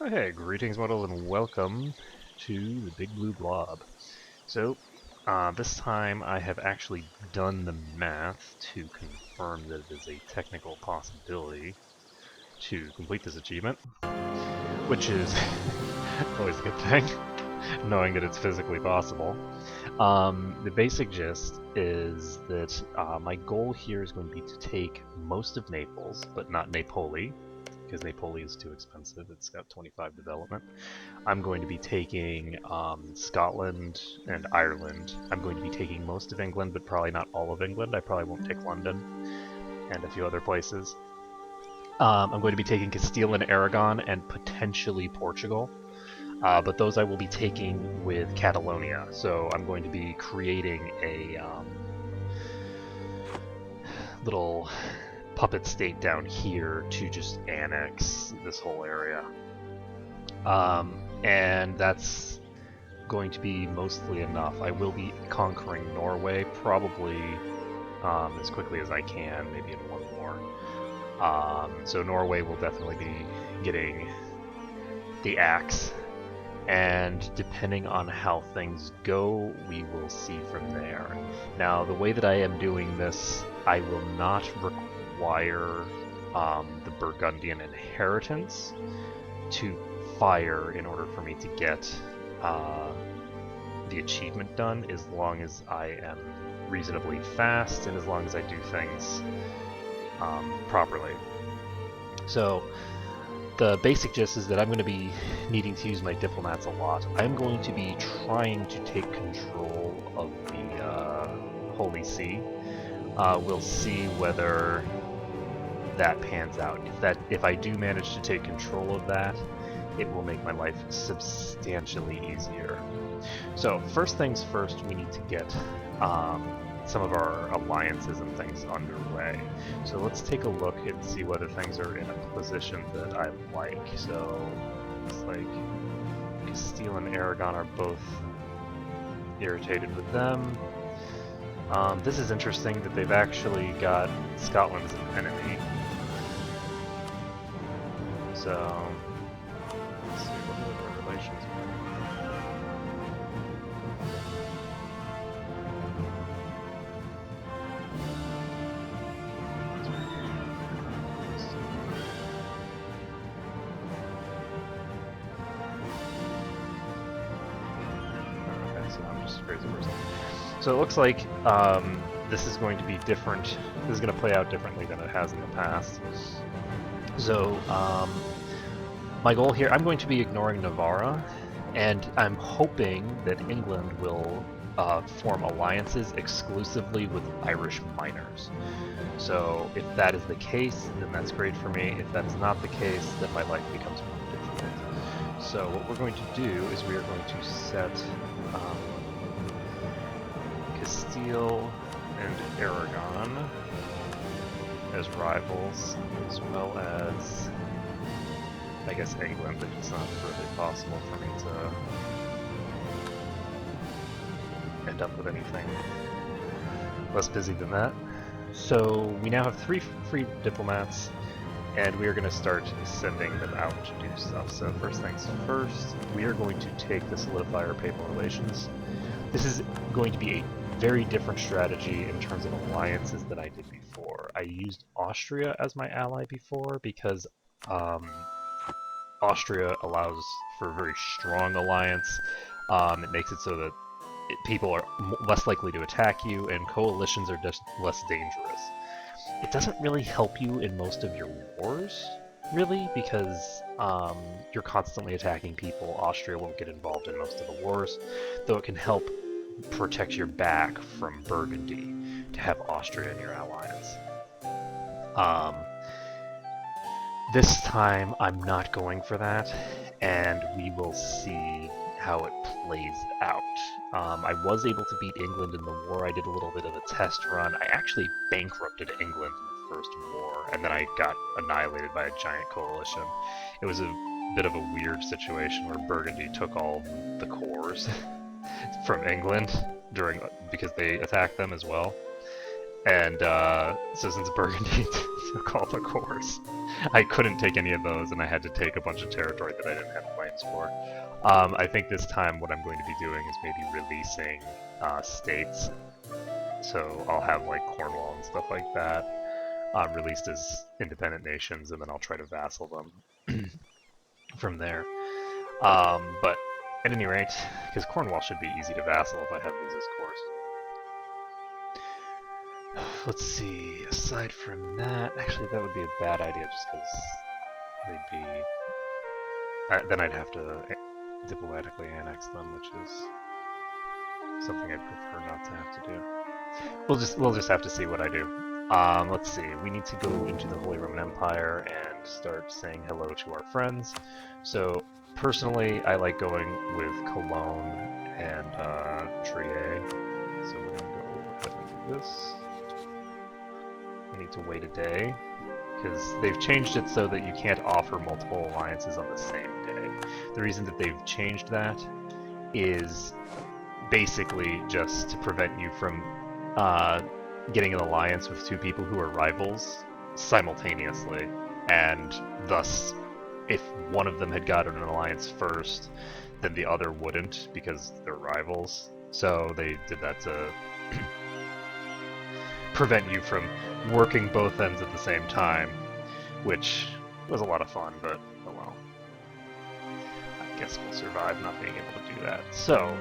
Hey, greetings, model, and welcome to the Big Blue Blob. So, this time I have actually done the math to confirm that it is a technical possibility to complete this achievement, which is always a good thing, knowing that it's physically possible. The basic gist is that my goal here is going to be to take most of Naples, but not Napoli, because Napoli is too expensive. It's got 25 development. I'm going to be taking Scotland and Ireland. I'm going to be taking most of England, but probably not all of England. I probably won't take London and a few other places. I'm going to be taking Castile and Aragon and potentially Portugal. But those I will be taking with Catalonia. So I'm going to be creating a little puppet state down here to just annex this whole area. And that's going to be mostly enough. I will be conquering Norway probably as quickly as I can, maybe in one more. So Norway will definitely be getting the axe, and depending on how things go, we will see from there. Now, the way that I am doing this, I will not require the Burgundian inheritance to fire in order for me to get the achievement done, as long as I am reasonably fast and as long as I do things properly. So the basic gist is that I'm going to be needing to use my diplomats a lot. I'm going to be trying to take control of the Holy See. We'll see whether that pans out. If I do manage to take control of that, it will make my life substantially easier. So first things first, we need to get some of our alliances and things underway. So let's take a look and see whether things are in a position that I like. So it's like Castile and Aragon are both irritated with them. This is interesting that they've actually got Scotland as an enemy. So let's see, what are their relations? So it looks like this is going to be different. This is going to play out differently than it has in the past. So my goal here, I'm going to be ignoring Navarra, and I'm hoping that England will form alliances exclusively with Irish miners. So if that is the case, then that's great for me. If that is not the case, then my life becomes more difficult. So what we're going to do is we are going to set Castile and Aragon as rivals, as well as, I guess, England, but it's not really possible for me to end up with anything less busy than that. So we now have 3 free diplomats, and we are going to start sending them out to do stuff. So first things first, we are going to take the solidifier papal relations. This is going to be a very different strategy in terms of alliances than I did before. I used Austria as my ally before because Austria allows for a very strong alliance. It makes it so that people are less likely to attack you, and coalitions are just less dangerous. It doesn't really help you in most of your wars, really, because you're constantly attacking people. Austria won't get involved in most of the wars, though it can help protect your back from Burgundy to have Austria in your alliance. This time I'm not going for that, and we will see how it plays out. I was able to beat England in the war. I did a little bit of a test run. I actually bankrupted England in the first war, and then I got annihilated by a giant coalition. It was a bit of a weird situation where Burgundy took all the cores from England because they attacked them as well. And so since Burgundy took all the cores, I couldn't take any of those, and I had to take a bunch of territory that I didn't have claims for. I think this time what I'm going to be doing is maybe releasing states. So I'll have like Cornwall and stuff like that released as independent nations, and then I'll try to vassal them from there. But at any rate, because Cornwall should be easy to vassal if I have these as cores. Let's see, aside from that, actually that would be a bad idea just because they'd be... then I'd have to diplomatically annex them, which is something I'd prefer not to have to do. We'll just have to see what I do. Let's see, we need to go into the Holy Roman Empire and start saying hello to our friends. So, personally, I like going with Cologne and Trier. So we're going to go ahead and do this. We need to wait a day, because they've changed it so that you can't offer multiple alliances on the same day. The reason that they've changed that is basically just to prevent you from getting an alliance with two people who are rivals simultaneously, and thus, if one of them had gotten an alliance first, then the other wouldn't, because they're rivals. So they did that to prevent you from working both ends at the same time, which was a lot of fun, but oh well. I guess we'll survive not being able to do that. So,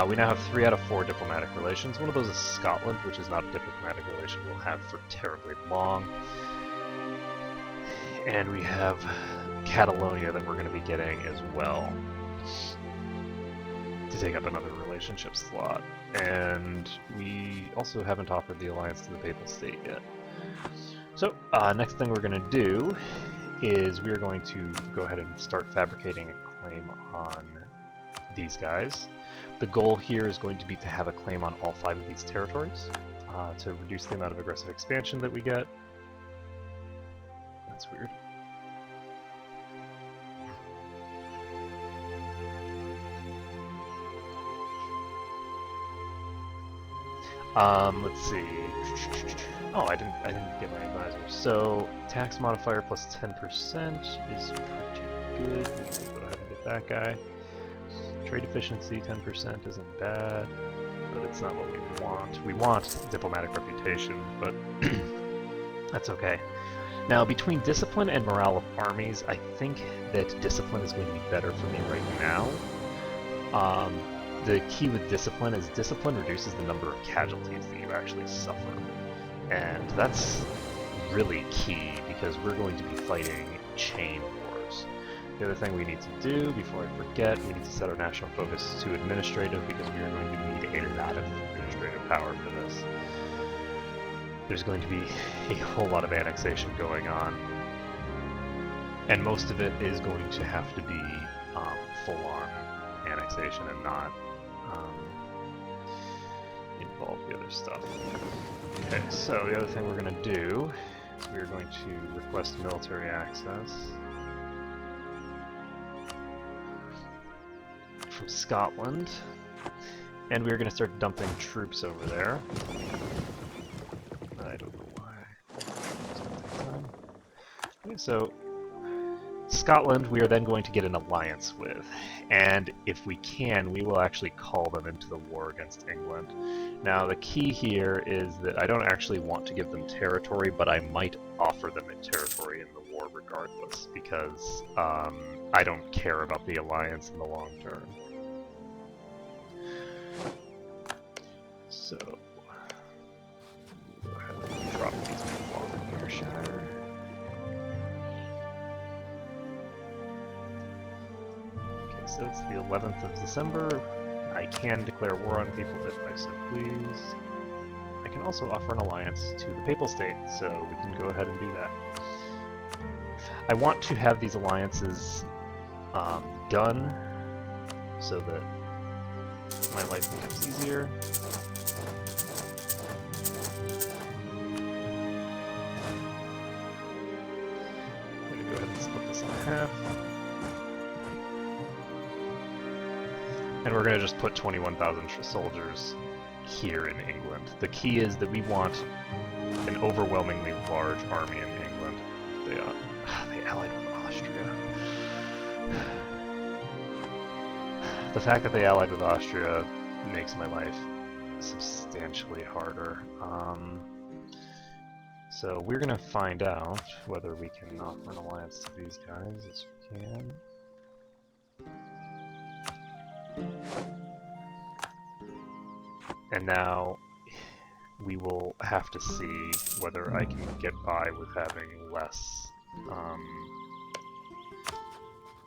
we now have 3 out of 4 diplomatic relations. One of those is Scotland, which is not a diplomatic relation we'll have for terribly long. And we have Catalonia that we're going to be getting as well to take up another relationship slot. And we also haven't offered the alliance to the Papal State yet. So, next thing we're going to do is we're going to go ahead and start fabricating a claim on these guys. The goal here is going to be to have a claim on all 5 of these territories, to reduce the amount of aggressive expansion that we get. That's weird. Let's see. Oh, I didn't get my advisor. So, tax modifier plus 10% is pretty good. Let's go ahead and get that guy. Trade efficiency 10% isn't bad, but it's not what we want. We want diplomatic reputation, but that's okay. Now, between discipline and morale of armies, I think that discipline is going to be better for me right now. The key with discipline is discipline reduces the number of casualties that you actually suffer. And that's really key, because we're going to be fighting chain wars. The other thing we need to do, before I forget, we need to set our national focus to administrative, because we are going to need a lot of administrative power for this. There's going to be a whole lot of annexation going on, and most of it is going to have to be full-on annexation and not involve the other stuff. Okay, so the other thing we're going to do is we're going to request military access from Scotland, and we're going to start dumping troops over there. I don't know why. Okay, so Scotland we are then going to get an alliance with, and if we can, we will actually call them into the war against England. Now the key here is that I don't actually want to give them territory, but I might offer them a territory in the war regardless, because I don't care about the alliance in the long term. So, go ahead and drop these people off in Yorkshire. Okay, so it's the 11th of December. I can declare war on people if I so please. I can also offer an alliance to the Papal State, so we can go ahead and do that. I want to have these alliances done so that my life becomes easier. I'm going to go ahead and split this in half. And we're going to just put 21,000 soldiers here in England. The key is that we want an overwhelmingly large army in England. They allied with Austria. The fact that they allied with Austria makes my life substantially harder. So we're gonna find out whether we can offer an alliance to these guys. Yes, we can. And now we will have to see whether I can get by with having less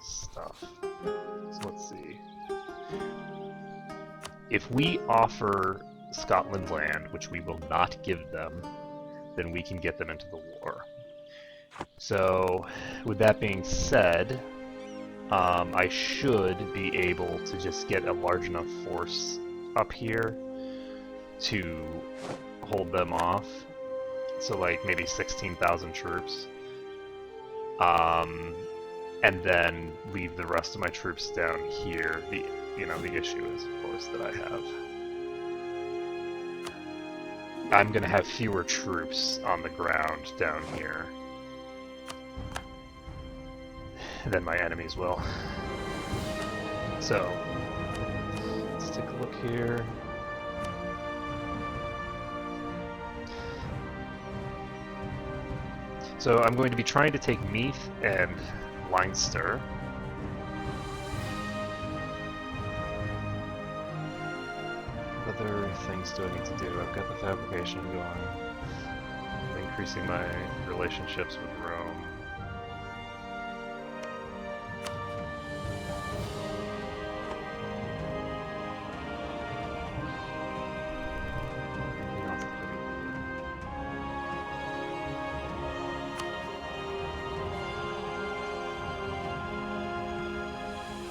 stuff. So let's see. If we offer Scotland land, which we will not give them, then we can get them into the war. So, with that being said, I should be able to just get a large enough force up here to hold them off. So like maybe 16,000 troops. And then leave the rest of my troops down here. The issue is, of course, that I'm gonna have fewer troops on the ground down here than my enemies will. So, let's take a look here. So I'm going to be trying to take Meath and Leinster. What other things do I need to do? I've got the fabrication going. I'm increasing my relationships with Rome.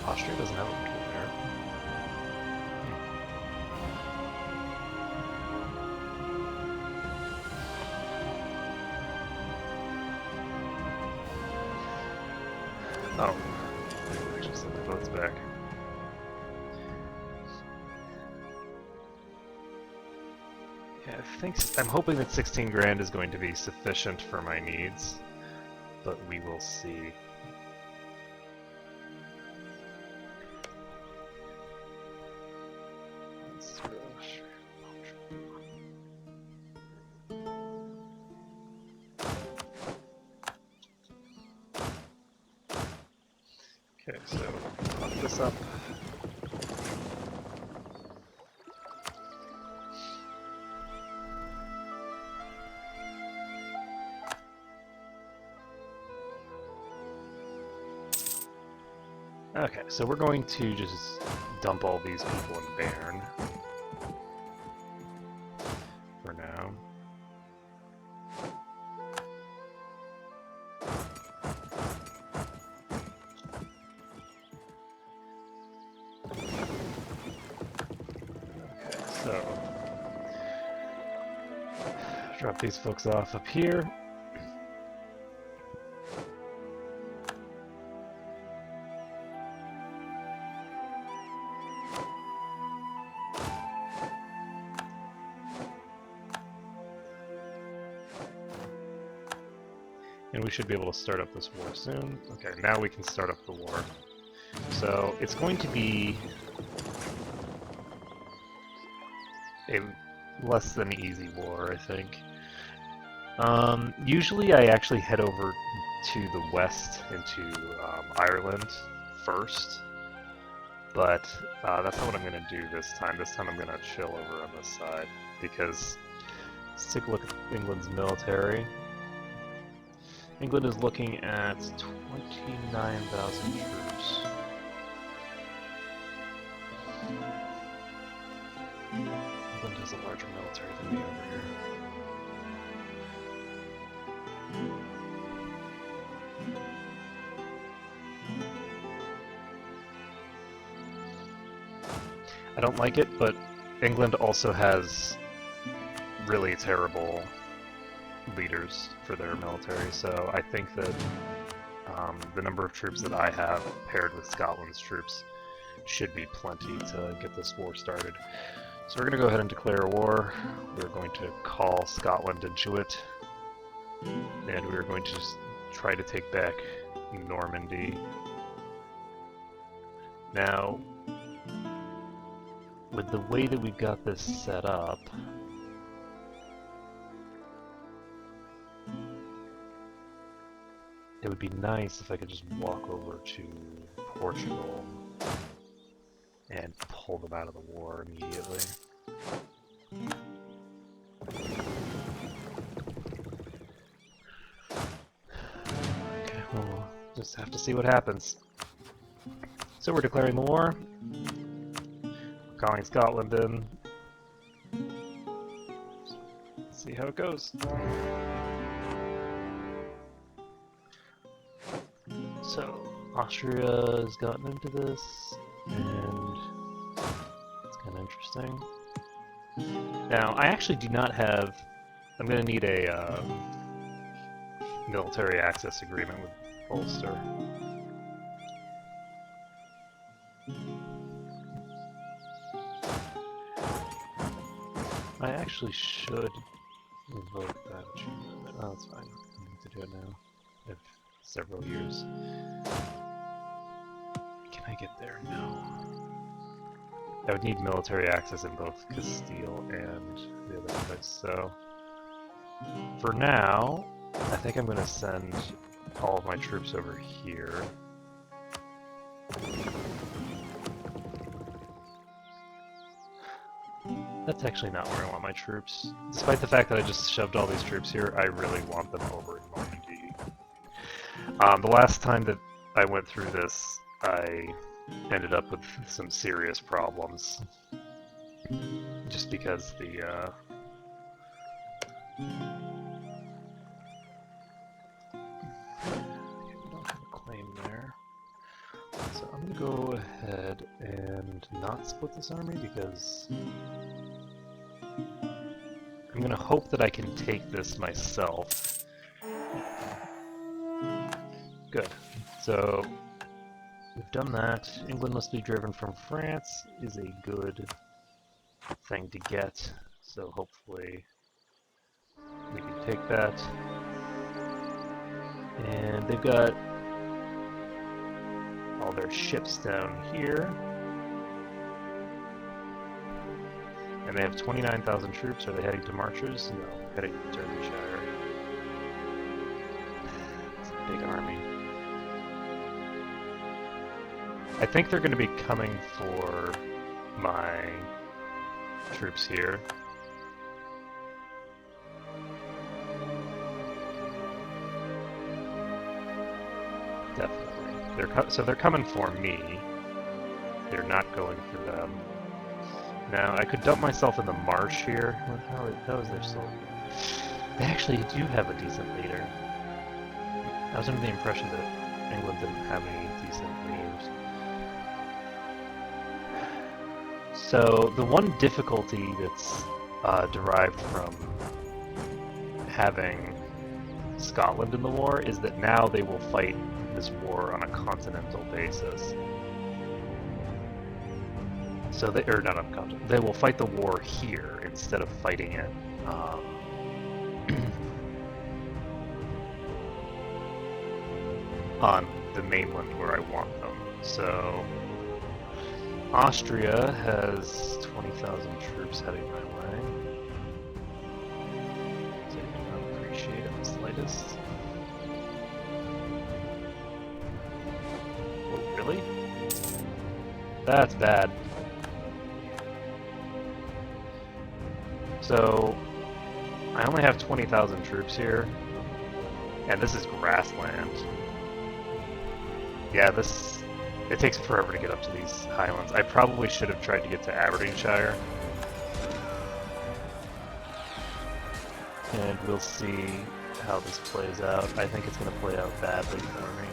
Austria doesn't have a people there. Oh. I actually sent the votes back. Yeah, I'm hoping that 16 grand is going to be sufficient for my needs, but we will see. Okay, so lock this up. Okay, so we're going to just dump all these people in Bern for now. So, drop these folks off up here. And we should be able to start up this war soon. Okay, now we can start up the war. So, it's going to be a less than easy war, I think. Usually I actually head over to the west into Ireland first, but that's not what I'm going to do this time. This time I'm going to chill over on this side, because let's take a look at England's military. England is looking at 29,000 troops. England has a larger military than me over here. I don't like it, but England also has really terrible leaders for their military, so I think that the number of troops that I have paired with Scotland's troops should be plenty to get this war started. So we're going to go ahead and declare a war. We're going to call Scotland into it. And we're going to just try to take back Normandy. Now, with the way that we've got this set up, it would be nice if I could just walk over to Portugal and pull them out of the war immediately. Okay, well, we'll just have to see what happens. So we're declaring the war. We're calling Scotland in. Let's see how it goes. So, Austria has gotten into this, and it's kind of interesting. Now, I actually do not have... I'm going to need a military access agreement with Ulster. I actually should invoke that achievement. Oh, that's fine. I need to do it now. I have several years. Can I get there? No. I would need military access in both Castile and the other place, so... For now, I think I'm going to send all of my troops over here. That's actually not where I want my troops. Despite the fact that I just shoved all these troops here, I really want them over in Normandy. The last time that I went through this, I ended up with some serious problems. Just because the, we don't have a claim there. So I'm gonna go ahead and not split this army because I'm gonna hope that I can take this myself. Good. So we've done that. England must be driven from France is a good thing to get. So hopefully we can take that. And they've got all their ships down here. And they have 29,000 troops. Are they heading to marchers? No, heading to Derbyshire. It's a big army. I think they're going to be coming for my troops here. Definitely. So they're coming for me. They're not going for them. Now, I could dump myself in the marsh here. How is their soldier? They actually do have a decent leader. I was under the impression that England didn't have any decent leaders. So, the one difficulty that's derived from having Scotland in the war is that now they will fight this war on a continental basis. So they, or not on continent, they will fight the war here instead of fighting it on the mainland where I want them. So Austria has 20,000 troops heading my way. So I do not appreciate it the slightest. Oh, really? That's bad. So, I only have 20,000 troops here, and this is grassland. Yeah, it takes forever to get up to these highlands. I probably should have tried to get to Aberdeenshire. And we'll see how this plays out. I think it's going to play out badly for me.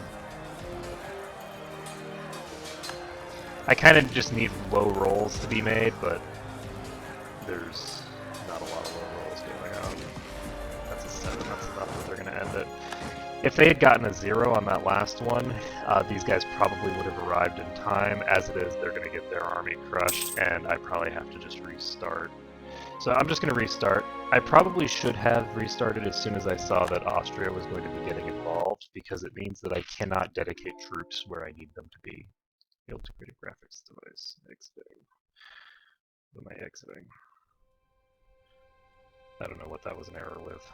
I kind of just need low rolls to be made, but there's not a lot of low rolls going on. That's a 7, that's enough that they're going to end it. If they had gotten a 0 on that last one, these guys probably would have arrived in time. As it is, they're going to get their army crushed, and I probably have to just restart. So I'm just going to restart. I probably should have restarted as soon as I saw that Austria was going to be getting involved, because it means that I cannot dedicate troops where I need them to be. Failed to create a graphics device. Exiting. What am I exiting? I don't know what that was an error with.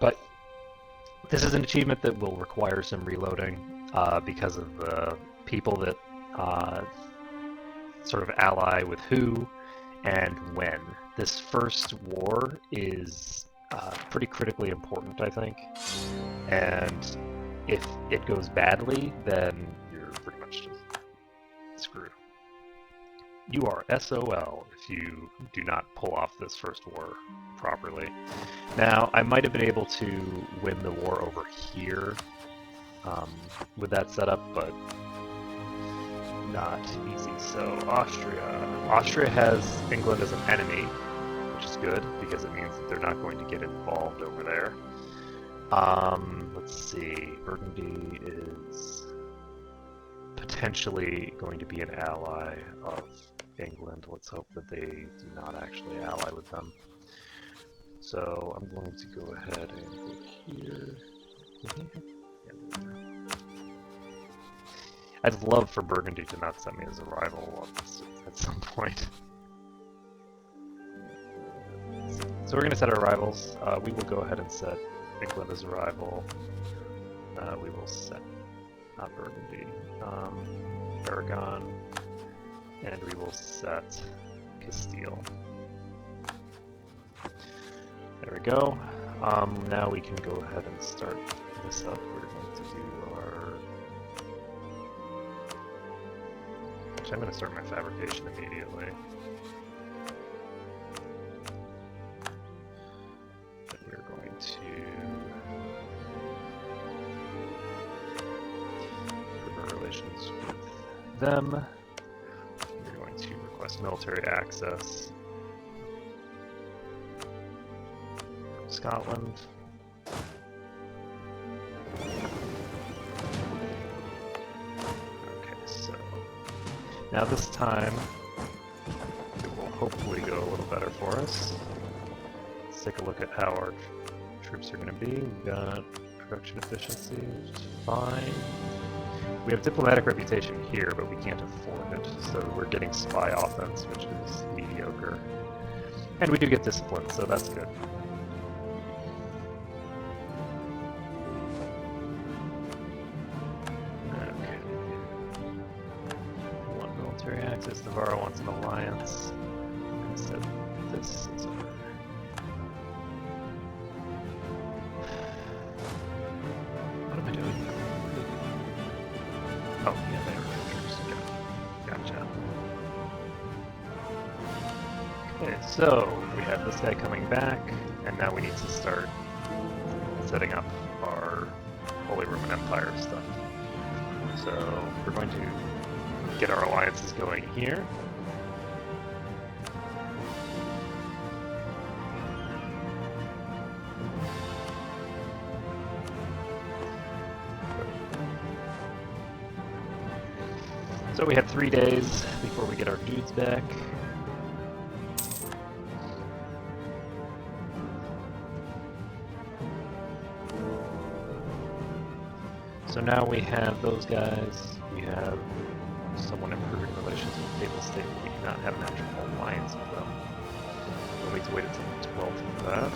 But this is an achievement that will require some reloading because of the people that sort of ally with who and when. This first war is pretty critically important, I think. And if it goes badly, then you're pretty much just screwed. You are SOL if you do not pull off this first war properly. Now, I might have been able to win the war over here with that setup, but not easy. So, Austria has England as an enemy, which is good, because it means that they're not going to get involved over there. Let's see, Burgundy is potentially going to be an ally of England. Let's hope that they do not actually ally with them. So I'm going to go ahead and go here. I'd love for Burgundy to not send me as a rival at some point. So we're going to set our rivals. We will go ahead and set England as a rival. We will set, not Burgundy, Aragon, and we will set Castile. There we go. Now we can go ahead and start this up. We're going to do our... Actually, I'm going to start my fabrication immediately. And we're going to improve our relations with them. We're going to request military access from Scotland. Okay, so now this time it will hopefully go a little better for us. Let's take a look at how our troops are going to be. We've got production efficiency, which is fine. We have diplomatic reputation here, but we can't afford it, so we're getting spy offense, which is mediocre. And we do get discipline, so that's good. Okay. We want military access. Navarro wants an alliance. Instead, this is our... What am I doing? Oh, yeah, they are troops. Gotcha. Okay, so we have this guy coming back, and now we need to start setting up our Holy Roman Empire stuff. So we're going to get our alliances going here. So we have 3 days before we get our dudes back. So now we have those guys. We have someone improving relations with the Papal State, but we do not have an actual alliance with them. We'll need to wait until the 12th for that.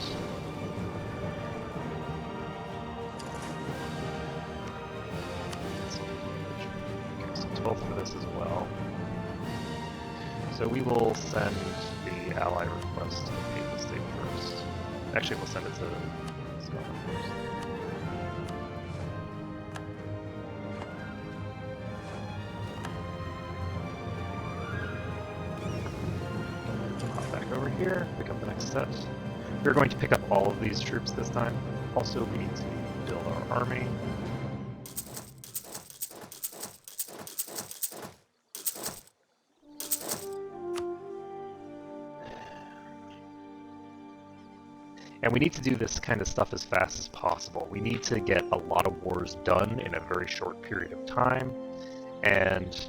For this as well. So we will send the ally request to the Papal State first. Actually, we'll send it to Scotland first. Hop back over here, pick up the next set. We're going to pick up all of these troops this time. Also, we need to build our army. And we need to do this kind of stuff as fast as possible. We need to get a lot of wars done in a very short period of time, and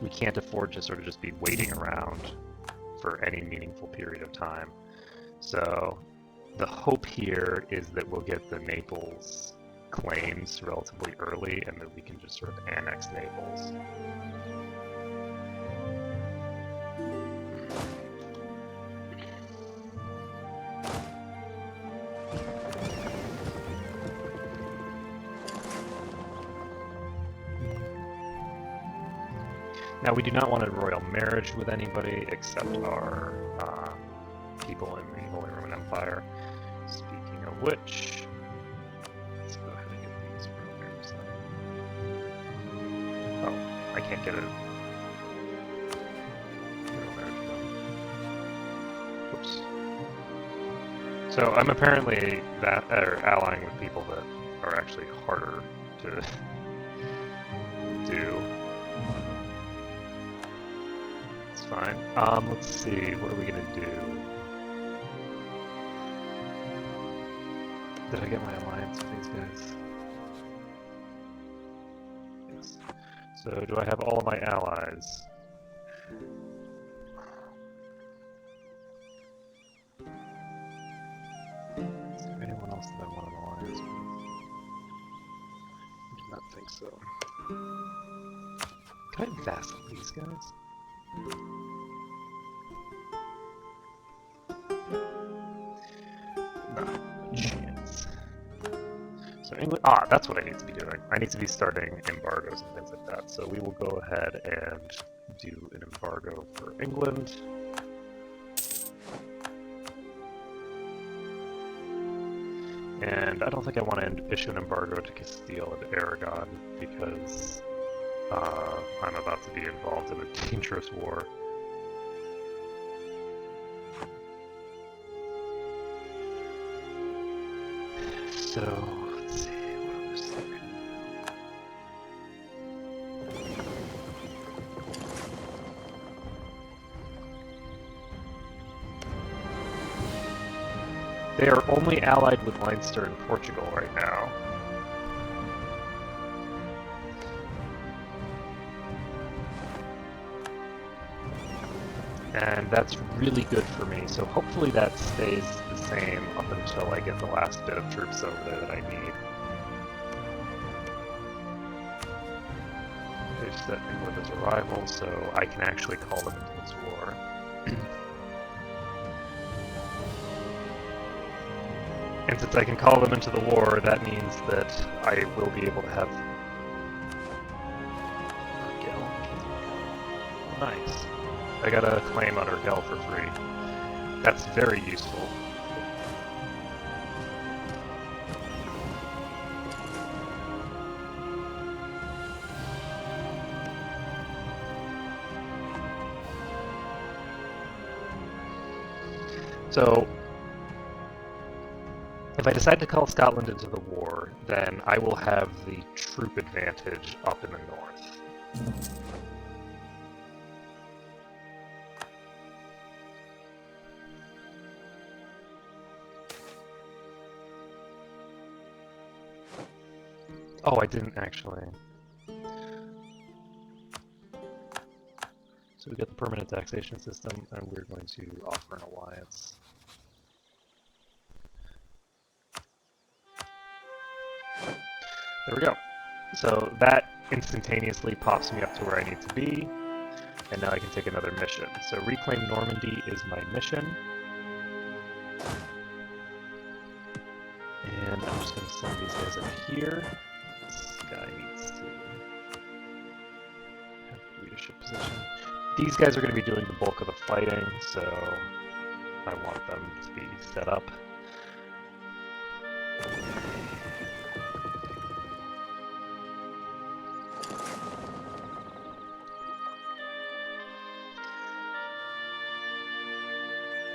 we can't afford to sort of just be waiting around for any meaningful period of time. So the hope here is that we'll get the Naples claims relatively early, and that we can just sort of annex Naples. Now, we do not want a royal marriage with anybody except our people in the Holy Roman Empire. Speaking of which, let's go ahead and get these programs done. Oh, I can't get a royal marriage done. Whoops. So I'm apparently allying with people that are actually harder to do. Fine. Let's see, what are we gonna do? Did I get my alliance with these guys? Yes. So, do I have all of my allies? Is there anyone else that I want an alliance with? I do not think so. Can I vassal these guys? Not a chance. So England, that's what I need to be doing. I need to be starting embargoes and things like that. So we will go ahead and do an embargo for England. And I don't think I want to issue an embargo to Castile and Aragon because I'm about to be involved in a dangerous war. So, let's see, what other stuff can we do? They are only allied with Leinster and Portugal right now. And that's really good for me, so hopefully that stays the same up until I get the last bit of troops over there that I need. They've set England as a rival, so I can actually call them into this war. And since I can call them into the war, that means that I will be able to have... Nice. I got a claim on Urgel for free. That's very useful. So, if I decide to call Scotland into the war, then I will have the troop advantage up in the north. Oh, I didn't actually. So we got the permanent taxation system, and we're going to offer an alliance. There we go. So that instantaneously pops me up to where I need to be, and now I can take another mission. So reclaim Normandy is my mission. And I'm just going to send these guys up here. This guy needs to have a leadership position. These guys are going to be doing the bulk of the fighting, so I want them to be set up.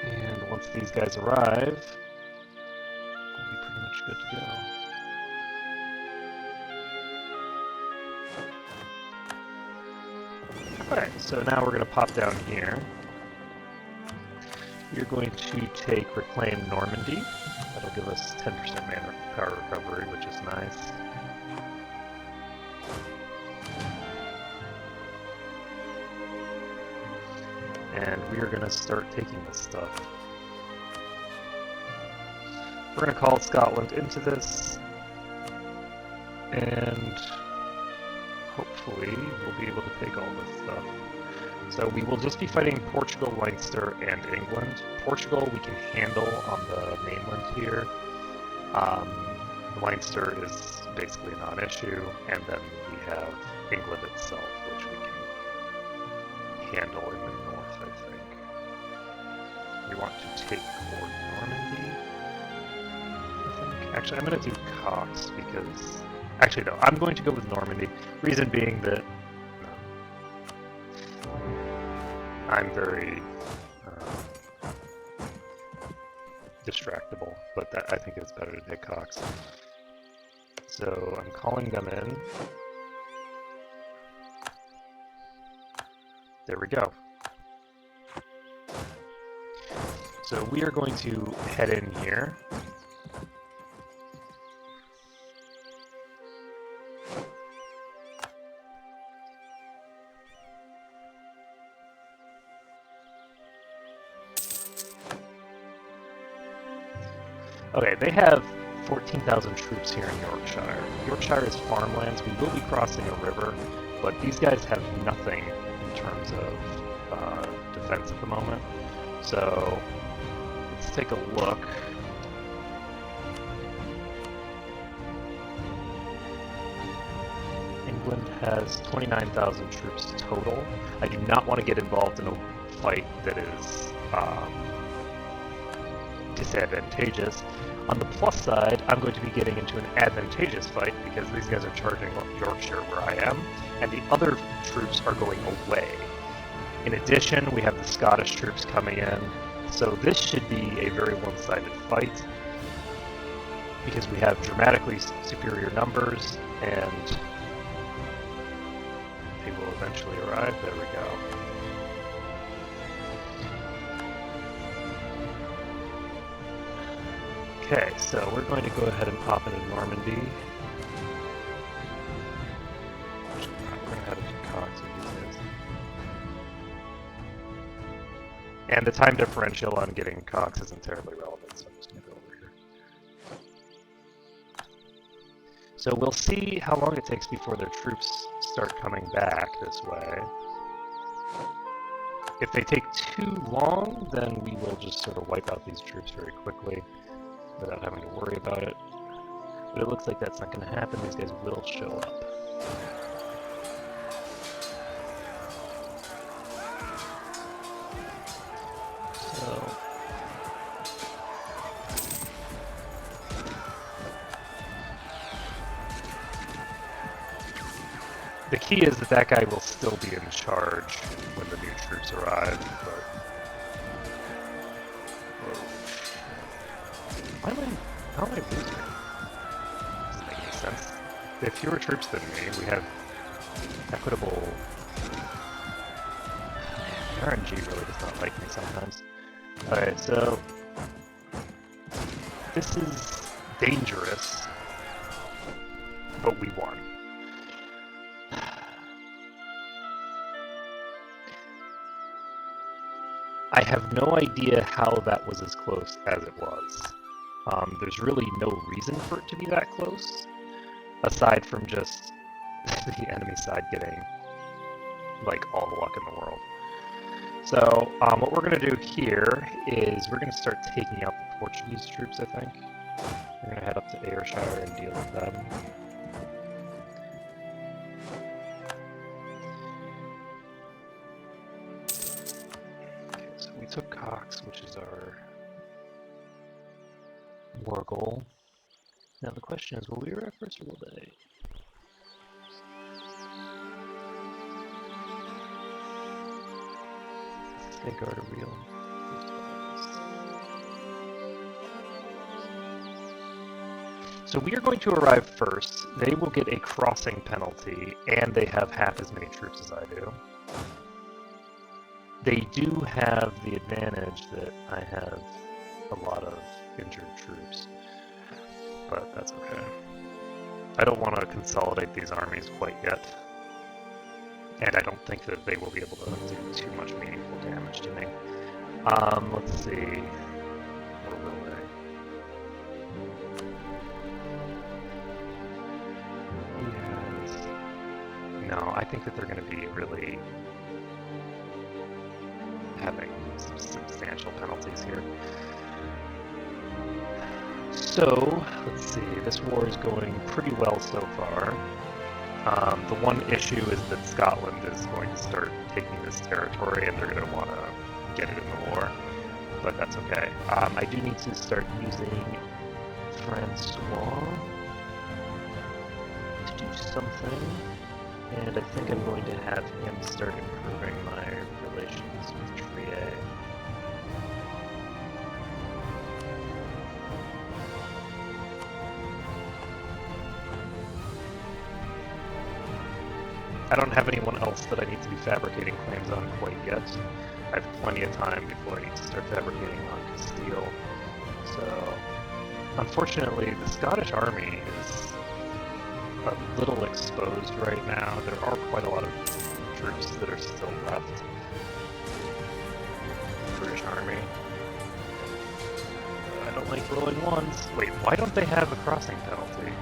And once these guys arrive, we'll be pretty much good to go. Alright, so now we're going to pop down here. We're going to take Reclaim Normandy. That'll give us 10% mana power recovery, which is nice. And we are going to start taking this stuff. We're going to call Scotland into this, and hopefully we'll be able to take all this stuff. So we will just be fighting Portugal, Leinster, and England. Portugal we can handle on the mainland here. Leinster is basically a non-issue, and then we have England itself, which we can handle in the north, I think. We want to take Port Normandy, I think. Actually, I'm going to do Cox, because... Actually, no, I'm going to go with Normandy. Reason being that I'm very distractible, but I think it's better to take Cox. So I'm calling them in. There we go. So we are going to head in here. Okay, they have 14,000 troops here in Yorkshire. Yorkshire is farmlands. We will be crossing a river, but these guys have nothing in terms of defense at the moment. So let's take a look. England has 29,000 troops total. I do not want to get involved in a fight that is disadvantageous. On the plus side, I'm going to be getting into an advantageous fight because these guys are charging Yorkshire where I am, and the other troops are going away. In addition, we have the Scottish troops coming in, so this should be a very one-sided fight because we have dramatically superior numbers, and they will eventually arrive. There we go. Okay, so we're going to go ahead and pop into Normandy. We're going to head into Cox with these guys. And the time differential on getting Cox isn't terribly relevant, so I'm just going to go over here. So we'll see how long it takes before their troops start coming back this way. If they take too long, then we will just sort of wipe out these troops very quickly without having to worry about it. But it looks like that's not going to happen. These guys will show up. So... the key is that that guy will still be in charge when the new troops arrive, but... How am I losing? Doesn't make any sense. They have fewer troops than me. We have equitable... RNG really does not like me sometimes. Alright, so... this is dangerous, but we won. I have no idea how that was as close as it was. There's really no reason for it to be that close, aside from just the enemy side getting, like, all the luck in the world. So, what we're going to do here is we're going to start taking out the Portuguese troops, I think. We're going to head up to Ayrshire and deal with them. Okay, so we took Cox, which is our war goal. Now the question is, will we arrive first or will they? They guard a real. So we are going to arrive first. They will get a crossing penalty, and they have half as many troops as I do. They do have the advantage that I have a lot of injured troops, but that's okay. I don't want to consolidate these armies quite yet, and I don't think that they will be able to do too much meaningful damage to me. Let's see. Or will they? Yes. No, I think that they're going to be really having some substantial penalties here. So, let's see, this war is going pretty well so far. The one issue is that Scotland is going to start taking this territory and they're going to want to get it in the war, but that's okay. I do need to start using Francois to do something, and I think I'm going to have him start improving my relations with Trier. I don't have anyone else that I need to be fabricating claims on quite yet. I have plenty of time before I need to start fabricating on Castile. So, unfortunately, the Scottish army is a little exposed right now. There are quite a lot of troops that are still left. British army. I don't like rolling ones. Wait, why don't they have a crossing penalty?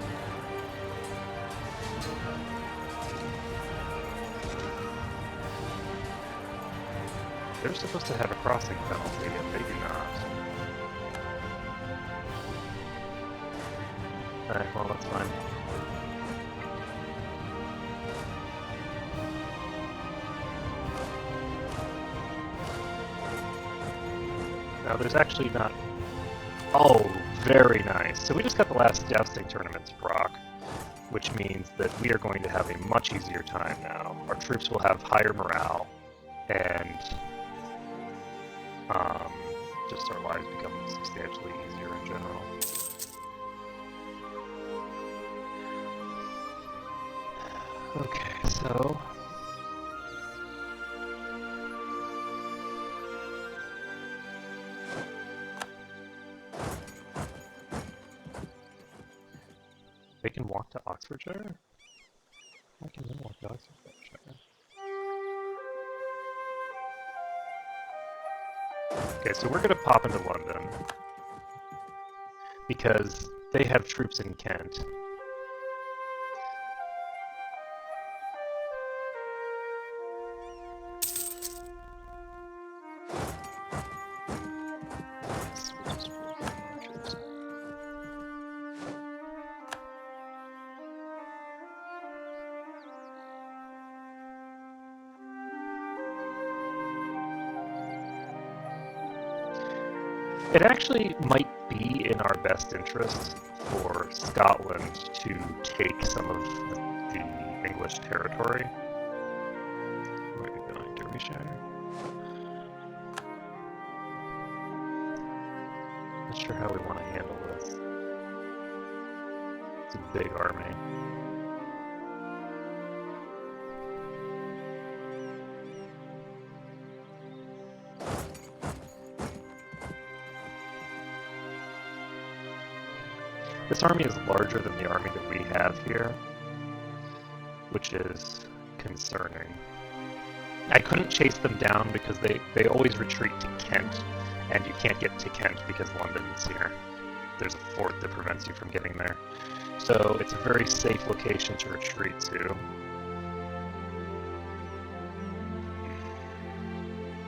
They're supposed to have a crossing penalty, and they do not. Alright, well, that's fine. Now, there's actually not... Oh, very nice. So we just got the last jousting tournament to proc, which means that we are going to have a much easier time now. Our troops will have higher morale, and just our lives become substantially easier in general. Okay, so... They can walk to Oxfordshire? Why can they walk to Oxfordshire? Okay, so we're gonna pop into London because they have troops in Kent. It actually might be in our best interest for Scotland to take some of the English territory. Where are we going? Derbyshire? Not sure how we want to handle this. It's a big army. This army is larger than the army that we have here, which is concerning. I couldn't chase them down because they always retreat to Kent, and you can't get to Kent because London's here. There's a fort that prevents you from getting there. So it's a very safe location to retreat to.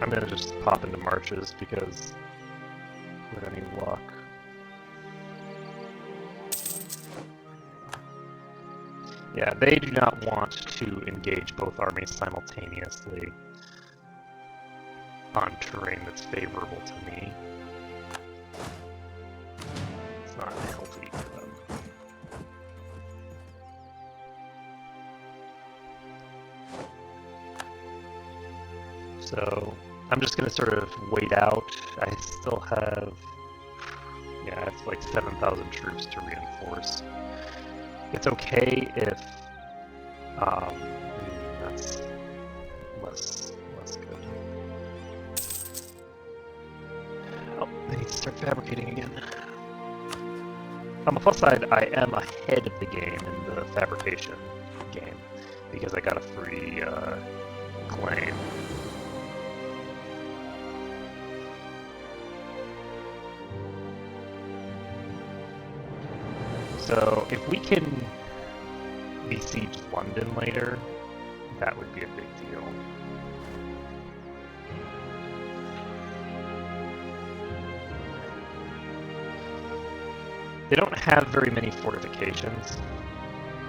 I'm gonna just pop into marches because with any luck. Yeah, they do not want to engage both armies simultaneously on terrain that's favorable to me. It's not healthy for them. So, I'm just going to sort of wait out. I still have, yeah, it's like 7,000 troops to reinforce. It's okay if that's less good. I need to start fabricating again. On the plus side, I am ahead of the game in the fabrication game because I got a free claim. So if we can besiege London later, that would be a big deal. They don't have very many fortifications,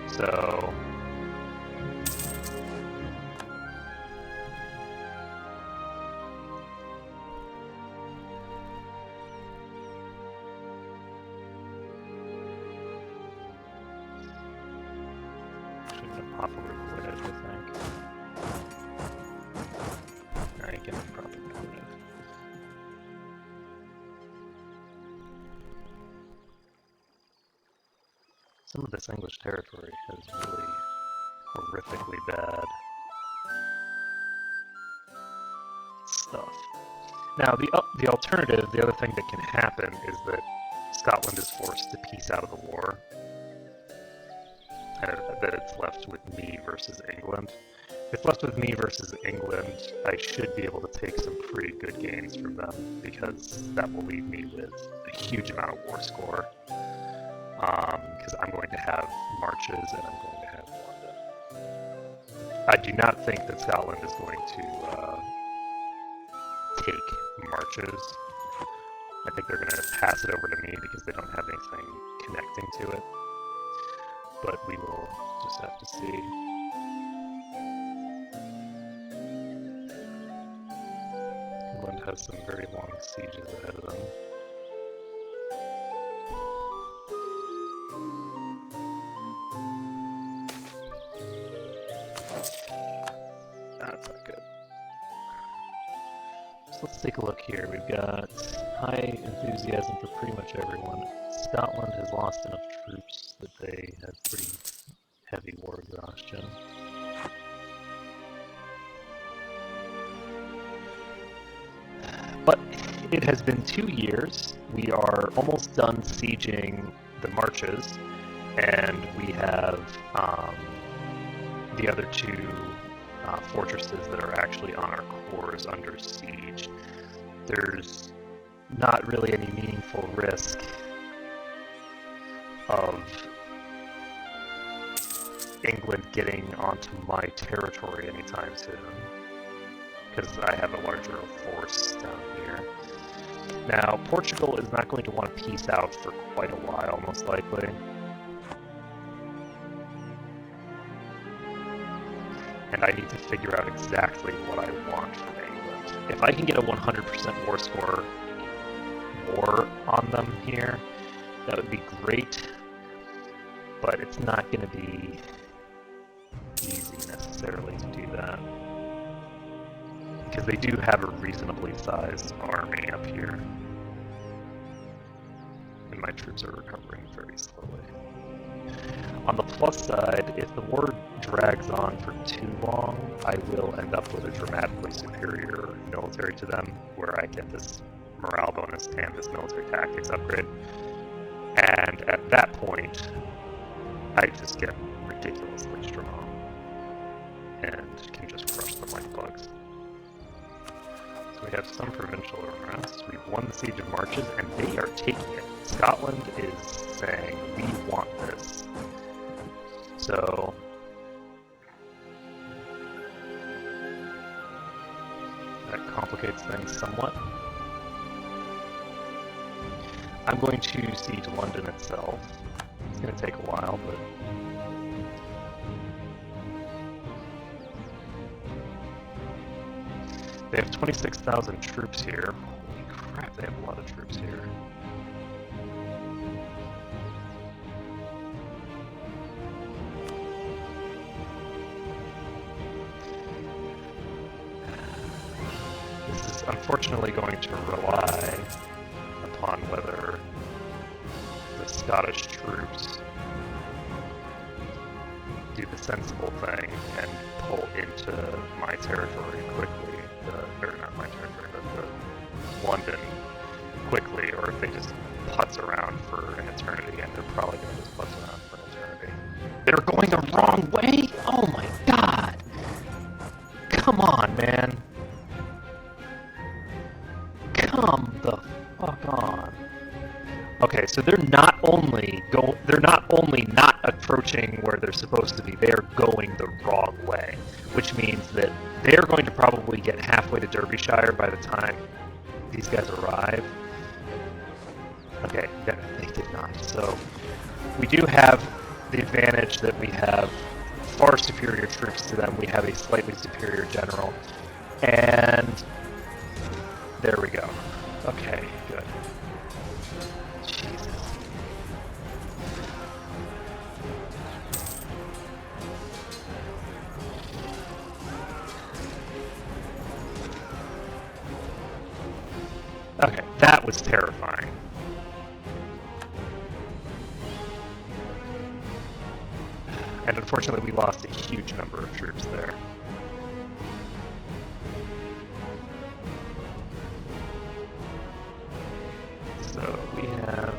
so shouldn't have properly quit it, I think. Alright, get it properly quitted. Some of this English territory is really horrifically bad stuff. Now, the alternative, the other thing that can happen, is that Scotland is forced to peace out of the war, and that it's left with me versus England. If it's left with me versus England, I should be able to take some pretty good gains from them, because that will leave me with a huge amount of war score. Because I'm going to have marches and I'm going to have London. I do not think that Scotland is going to take marches. I think they're going to pass it over to me because they don't have anything connecting to it. But we will just have to see. England has some very long sieges ahead of them. That's not good. So let's take a look here. We've got high enthusiasm for pretty much everyone. Scotland has lost enough troops that they have pretty heavy war exhaustion. But it has been 2 years. We are almost done sieging the marches, and we have the other two fortresses that are actually on our cores under siege. There's not really any meaningful risk of England getting onto my territory anytime soon, because I have a larger force down here. Now, Portugal is not going to want to peace out for quite a while, most likely. And I need to figure out exactly what I want from England. If I can get a 100% war score more on them here, that would be great, but it's not going to be easy necessarily to do that, because they do have a reasonably sized army up here, and my troops are recovering very slowly. On the plus side, if the war drags on for too long, I will end up with a dramatically superior military to them, where I get this morale bonus and this military tactics upgrade. And at that point, I just get ridiculously strong and can just crush them like bugs. So we have some provincial arrests. We've won the Siege of Marches, and they are taking it. Scotland is saying, we want this. So that complicates things somewhat. I'm going to siege London itself. It's going to take a while, but they have 26,000 troops here. Holy crap, they have a lot of troops here. This is unfortunately going to rely upon whether the Scottish troops do the sensible thing and pull into my territory quickly, or not my territory, but London quickly, or if they just putz around for an eternity, and they're probably going to just putz around for an eternity. They're going the wrong way? Oh my god! Come on, man! Come the fuck on. Okay, so they're not only not approaching where they're supposed to be, they are going the wrong way, which means that they're going to probably get halfway to Derbyshire by the time these guys arrive. Okay, they did not. So we do have the advantage that we have far superior troops to them. We have a slightly superior general, and there we go. Okay, good. Jesus. Okay, that was terrifying. And unfortunately, we lost a huge number of troops there. So we have...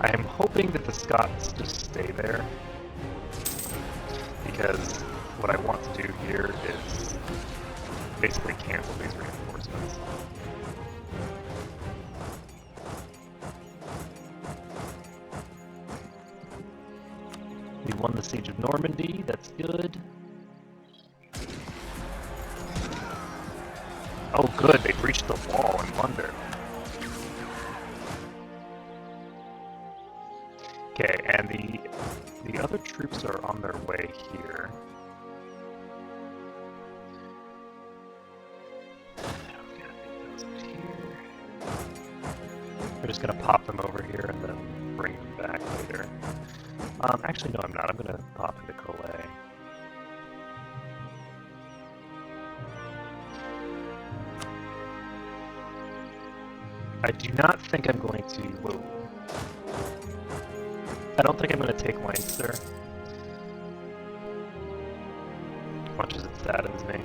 I am hoping that the Scots just stay there, because what I want to do here is basically cancel these reinforcements. We won the Siege of Normandy, that's good. Oh good, they breached the wall in London. Okay, and the other troops are on their way here. We're just gonna pop them over here and then bring them back later. Actually, no, I'm not. I'm gonna pop into Calais. I do not think I'm going to... Whoa. I don't think I'm going to take Leinster. As much as it saddens me.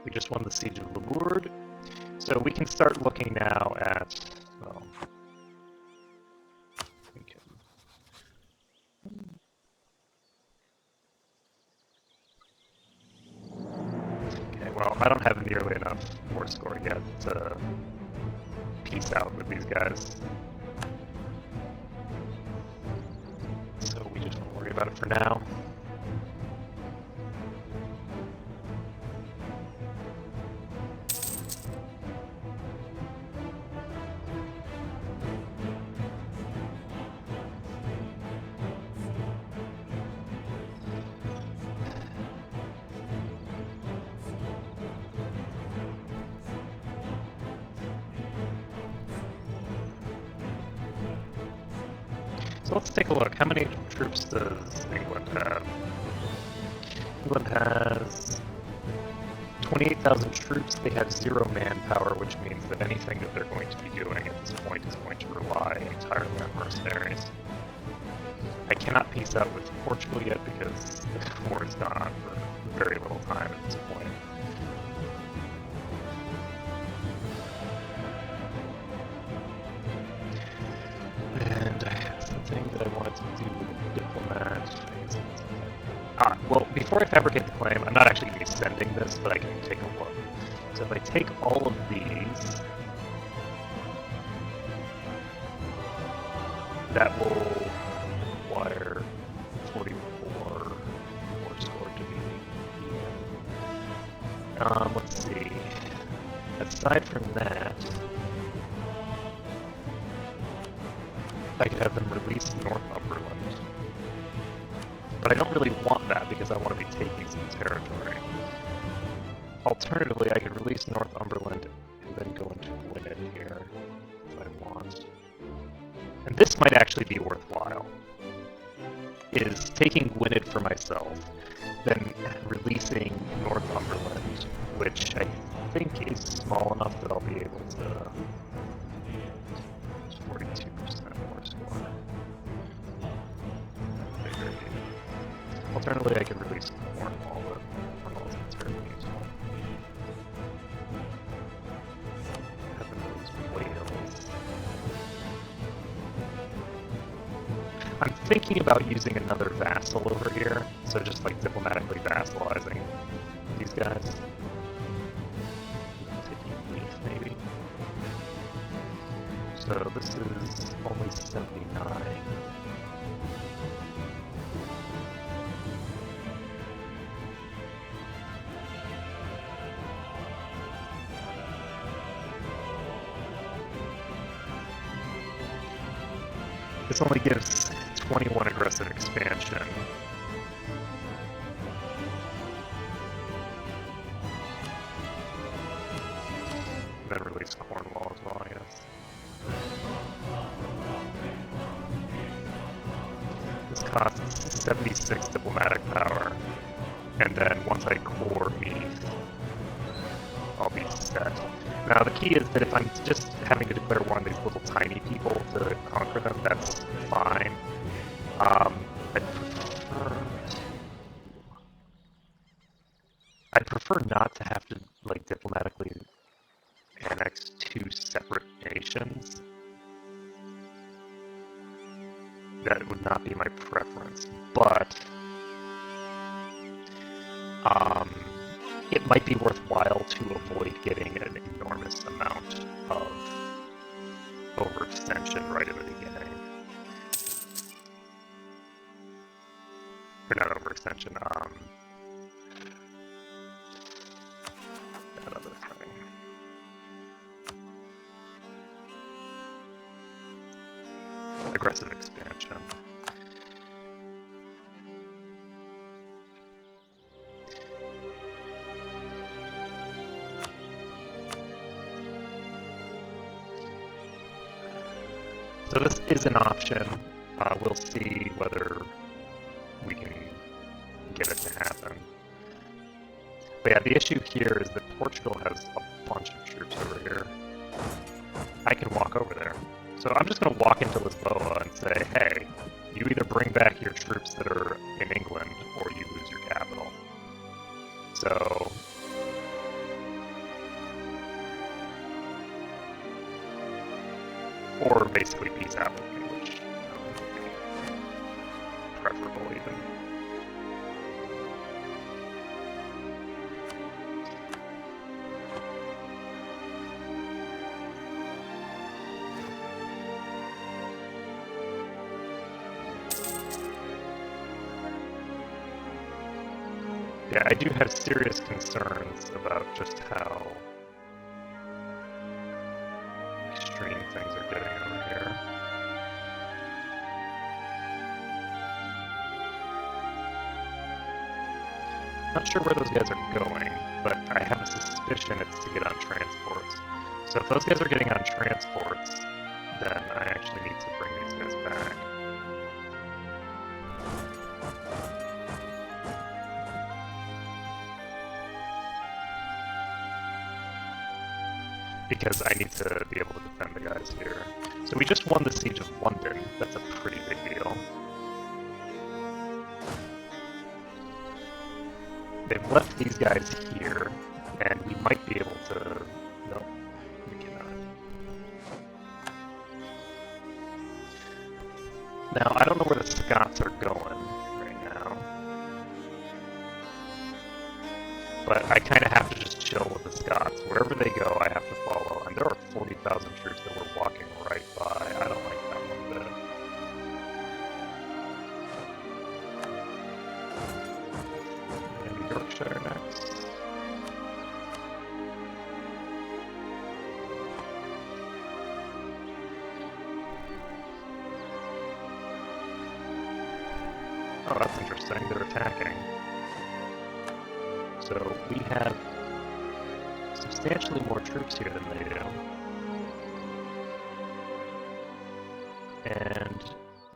We just won the Siege of Labourd. So we can start looking now at... Well, we can... Well, I don't have nearly enough war score yet to peace out with these guys. So we just won't worry about it for now. So let's take a look. How many troops does England have? England has 28,000 troops. They have 0 manpower, which means that anything that they're going to be doing at this point is going to rely entirely on mercenaries. I cannot peace out with Portugal yet because the war has gone on for very little time at this point. And I had something that I wanted to do with a diplomat. Well, before I fabricate the claim, I'm not actually going to be sending this, but I can take a look. So if I take all of these, that will require 44 war score to be even. Let's see. Aside from that, I could have them release Northumberland. But I don't really want that because I want to be taking some territory. Alternatively, I could release Northumberland and then go into Gwynedd here if I want. And this might actually be worthwhile. is taking Gwynedd for myself, then releasing Northumberland, which I think is small enough that I'll be able to... 42% more score. Bigger. Alternatively, I could release Cornwall, but Cornwall isn't terribly useful. Happen to lose Wales. I'm thinking about using another vassal over here, so just like diplomatically vassalizing these guys. Taking Leith, maybe. So this is only 79. This only gives 21 aggressive expansion. Then release Cornwall as well, I guess. This costs 76 diplomatic power. And then once I core Meath, I'll be set. Now the key is that if I'm just having to declare one of these little tiny people to conquer them, that's fine. I'd prefer not to have to like diplomatically annex two separate nations. That would not be my preference, but it might be worthwhile to avoid getting an enormous amount of overextension right at the beginning. Or not overextension, that other thing. Aggressive expansion. So this is an option. We'll see whether we can get it to happen. But yeah, the issue here is that Portugal has a bunch of troops over here. I can walk over there. So I'm just going to walk into Lisboa and say, hey, you either bring back your troops that are in England or you lose your capital. So... or basically peace out with me, which would be preferable even. Yeah, I do have serious concerns about just how extreme things are getting over here. Not sure where those guys are going, but I have a suspicion it's to get on transports. So if those guys are getting on transports, then I actually need to bring these guys back. Because I need to be able to defend the guys here. So we just won the Siege of London. That's a pretty big deal. They've left these guys here, and we might be able to... No, we cannot. Now, I don't know where the Scots are going right now. But I kind of have to just chill with the Scots. Wherever they go, I have to follow. And there are 40,000 troops that we're walking right by. I don't like that one bit. Maybe Yorkshire next. Oh, that's interesting. They're attacking. So we have substantially more troops here than they do. And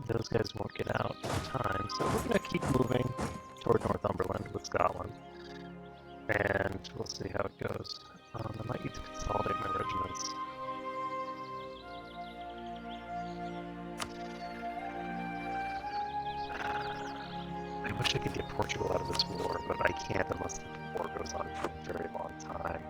those guys won't get out in time, so we're gonna keep moving toward Northumberland with Scotland, and we'll see how it goes. I might need to consolidate my regiments. I wish I could get Portugal out of this war, but I can't unless the war goes on for a very long time.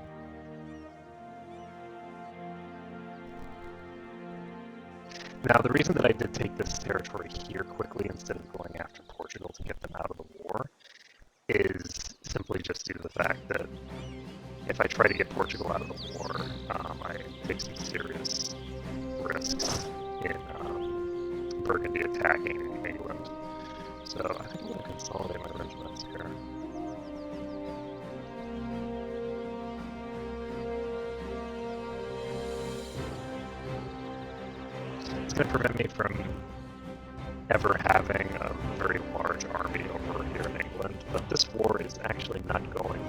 Now, the reason that I did take this territory here quickly instead of going after Portugal to get them out of the war is simply just due to the fact that if I try to get Portugal out of the war, I take some serious risks in Burgundy attacking England. So I think I'm going to consolidate my regiments here. It's going to prevent me from ever having a very large army over here in England, but this war is actually not going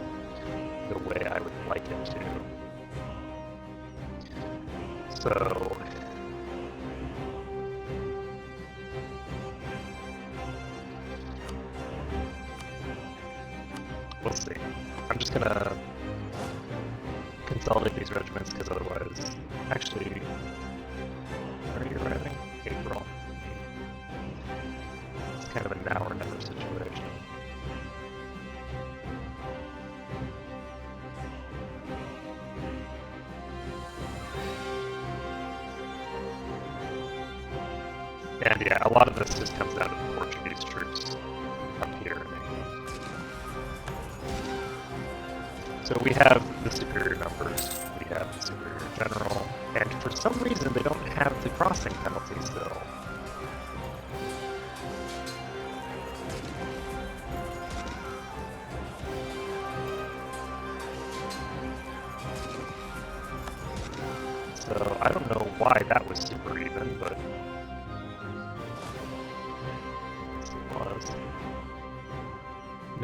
the way I would like it to. So we'll see. I'm just gonna consolidate these regiments because otherwise, actually, are you arriving? April. It's kind of a now or never situation. And yeah, a lot of this just comes down to the Portuguese troops up here in England. So we have the superior numbers, we have the superior general, and for some reason they don't have the crossing penalty still. So I don't know why that was super even, but it was.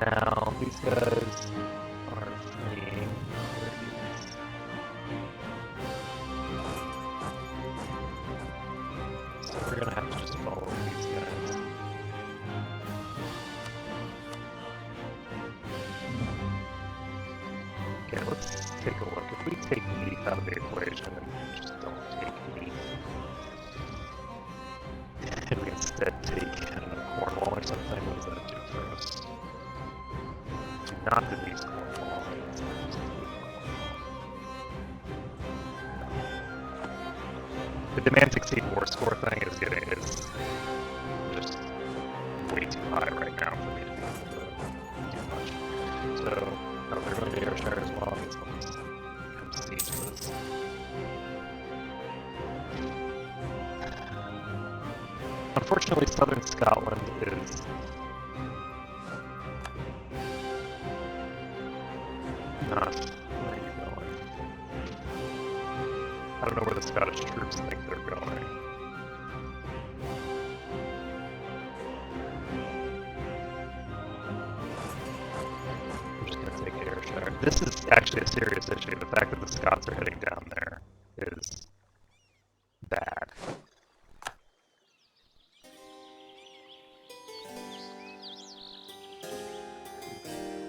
Now these guys are fleeing. So we're gonna have to just follow these guys. Okay, let's take a look. If we take Meath out of the equation and just don't take Meath, and we instead take, I don't know, Cornwall or something, what does that do for us? Do not release Cornwall. The demand to exceed war score thing is just way too high right now for me to be able to do much. So, no, they're going to Ayrshire as well. I guess I'll just come siege this. Unfortunately, southern Scotland is not where you're going. I don't know where the Scottish troops think they're going. I'm just going to take Ayrshire. This is actually a serious issue. The fact that the Scots are heading down there is bad.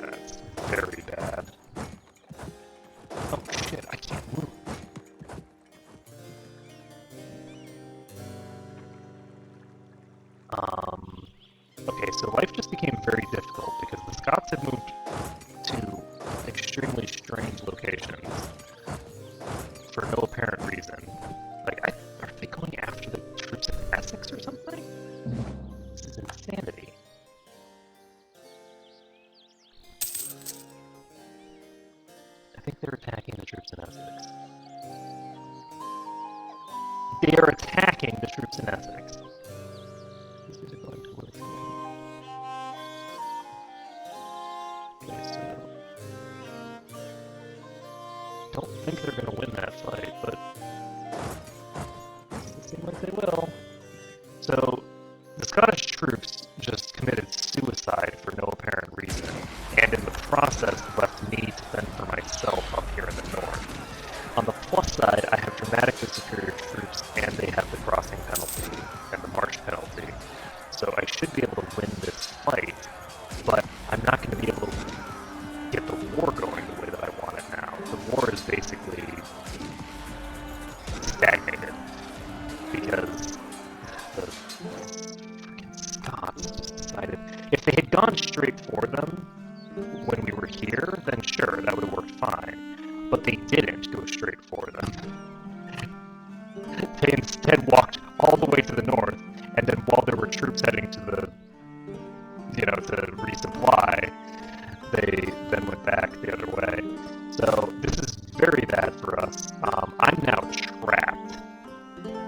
That's very bad. Oh shit, I can't move. Okay, so life just became very difficult because the Scots had moved to extremely strange locations for no apparent reason. Like, are they going after the troops in Essex or something? This is insanity. I think they're attacking the troops in Essex. They are attacking the troops in Essex. These guys are going towards me. Okay, so don't think they're going to win that fight, but it seems like they will. So the Scottish troops just committed suicide for no apparent reason, and in the process left me to fend for myself up here in the north. On the plus side, I have dramatically superior troops, and they have the crossing penalty and the march penalty. the freaking Scots just decided... If they had gone straight for them when we were here, then sure, that would have worked fine. But they didn't go straight for them. They instead walked all the way to the north, and then while there were troops heading to the, to resupply, they then went back the other way. So this is very bad for us. I'm now trapped.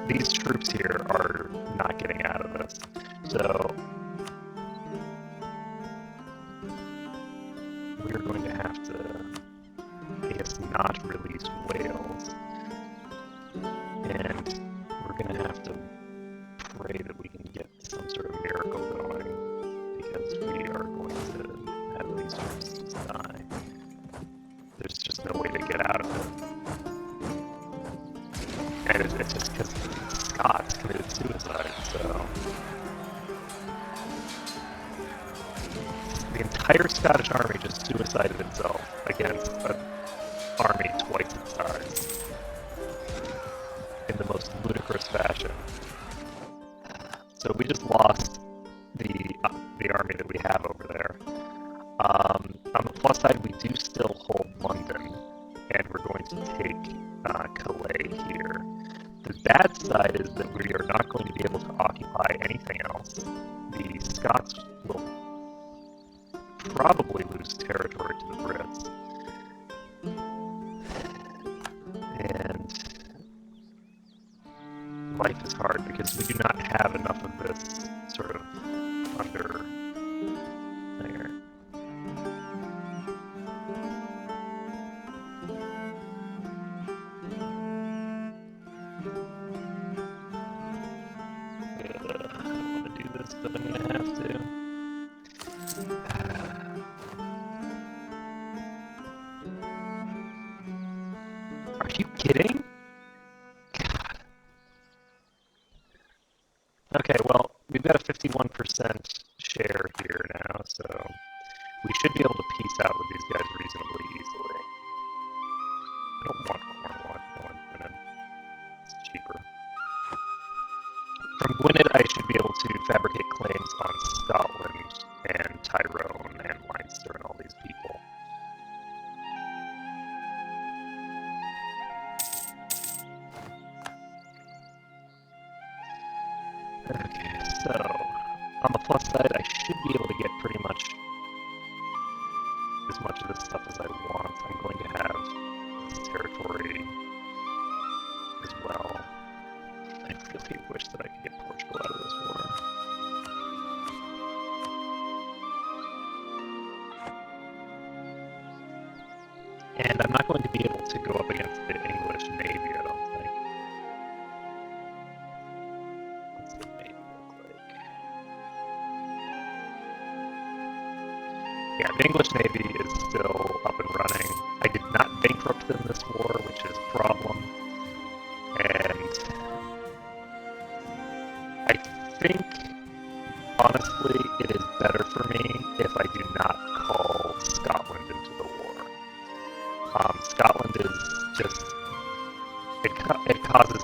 These troops here are not getting out of this. So we're going to have to, I guess, not release Wales. And we're going to have to pray that we can get some sort of miracle going, because we are going to have these troops just die. There's just no way to get out of it. And it's just because the Scots committed suicide, so... The entire Scottish army just suicided itself against an army twice its size. In the most ludicrous fashion. So we just lost the army that we have over there. On the plus side, we do still hold London, and we're going to take Calais here. The bad side is that we are not going to be able to occupy anything else. The Scots will probably lose territory to the Brits. And life is hard because we do not have enough of this sort of under there. I don't want to do this, but I'm gonna have to. Are you kidding? God. Okay, well, we've got a 51% share here now, so we should be able to peace out with these guys reasonably easily. I don't want Cornwall, I want Gwynedd. It's cheaper. From Gwynedd, I should be able to fabricate claims on Scotland and Tyrone and Leinster and all these people. Okay, so on the plus side, I should be able to get pretty much as much of this stuff as I want. I'm going to have this territory as well. I really wish that I could get Portugal out of this war. And I'm not going to be able to go up against the English Navy, I don't think. What's the Navy look like? Yeah, the English Navy is still up and running. I did not bankrupt them this war, which is a problem. And I think, honestly, it is better for me if I do not call Scotland into the war. Scotland is just... It causes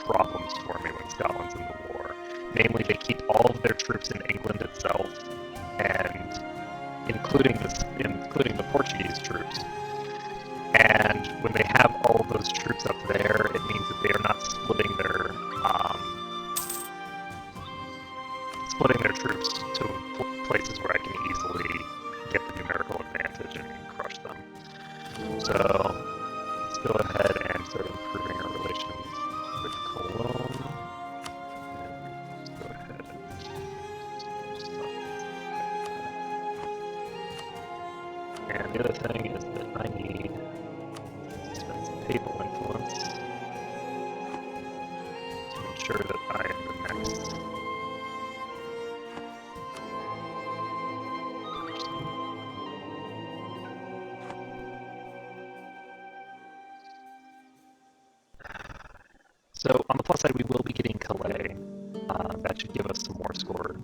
problems for me when Scotland's in the war. Namely, they keep all of their troops in England itself, and including the Portuguese troops. And when they have all of those troops up there, it means that they are not splitting their troops to places where I can easily get the numerical advantage and crush them. So let's go ahead and start improving our relations with Cologne. And let's go ahead and do stuff. And the other thing is that I need to spend some papal influence to ensure that I am the next person. So on the plus side, we will be getting Calais. That should give us some more score.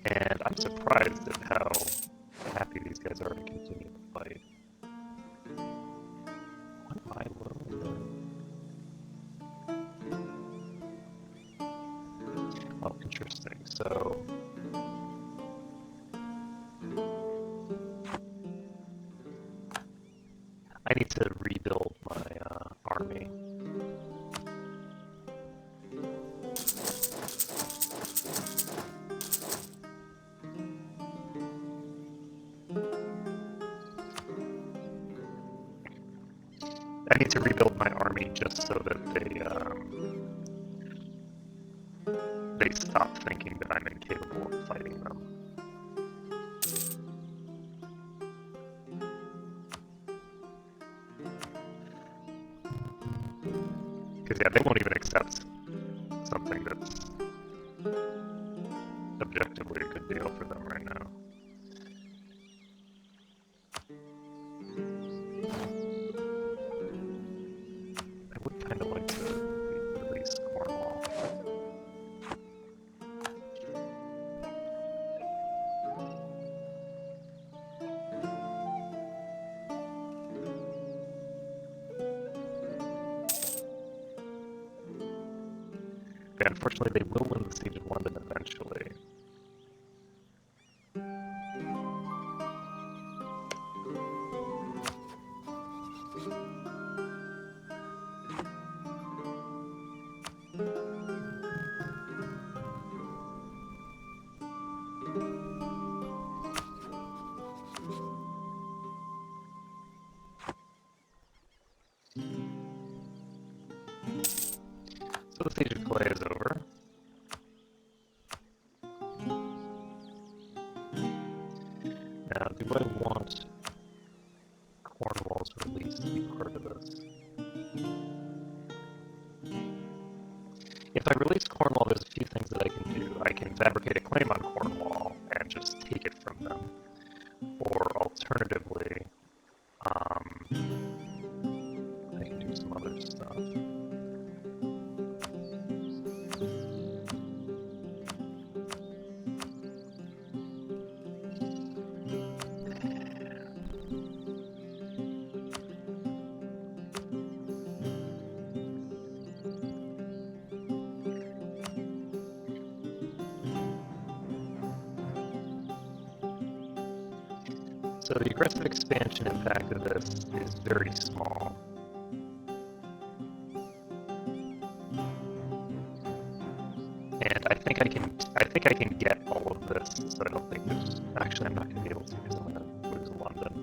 And I'm surprised at how happy these guys are to continue the fight. What am I low? Oh, interesting. So I need to rebuild my army. I need to rebuild my army just so that they stop thinking that I'm incapable of fighting them. Because yeah, they won't even accept something that's objectively a good deal for them right now. I would kind of like to release Cornwall. But unfortunately, they will win the Siege of London eventually. So the Siege of Calais is over. Now, do I want Cornwall's release to be part of this? If I release Cornwall, there's a few things that I can do. I can fabricate a claim on Cornwall and just take it from them. Or alternatively, I can do some other stuff. So the aggressive expansion impact of this is very small. And I think I can get all of this, so I don't think there's actually I'm not gonna be able to because I'm gonna lose London.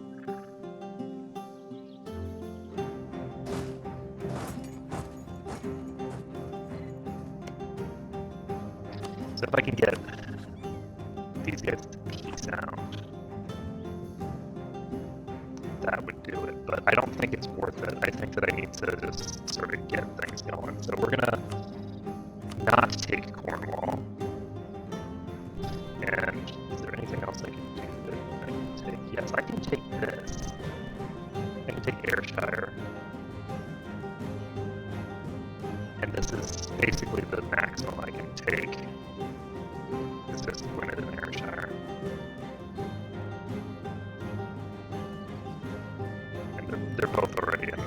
So if I can get these guys to peace out, that would do it, but I don't think it's worth it. I think that I need to just sort of get things going. So we're gonna not take Cornwall. And is there anything else I can do that I can take? Yes, I can take this. I can take Ayrshire. And this is basically the maximum I can take. Is just win it in Ayrshire. They're both already in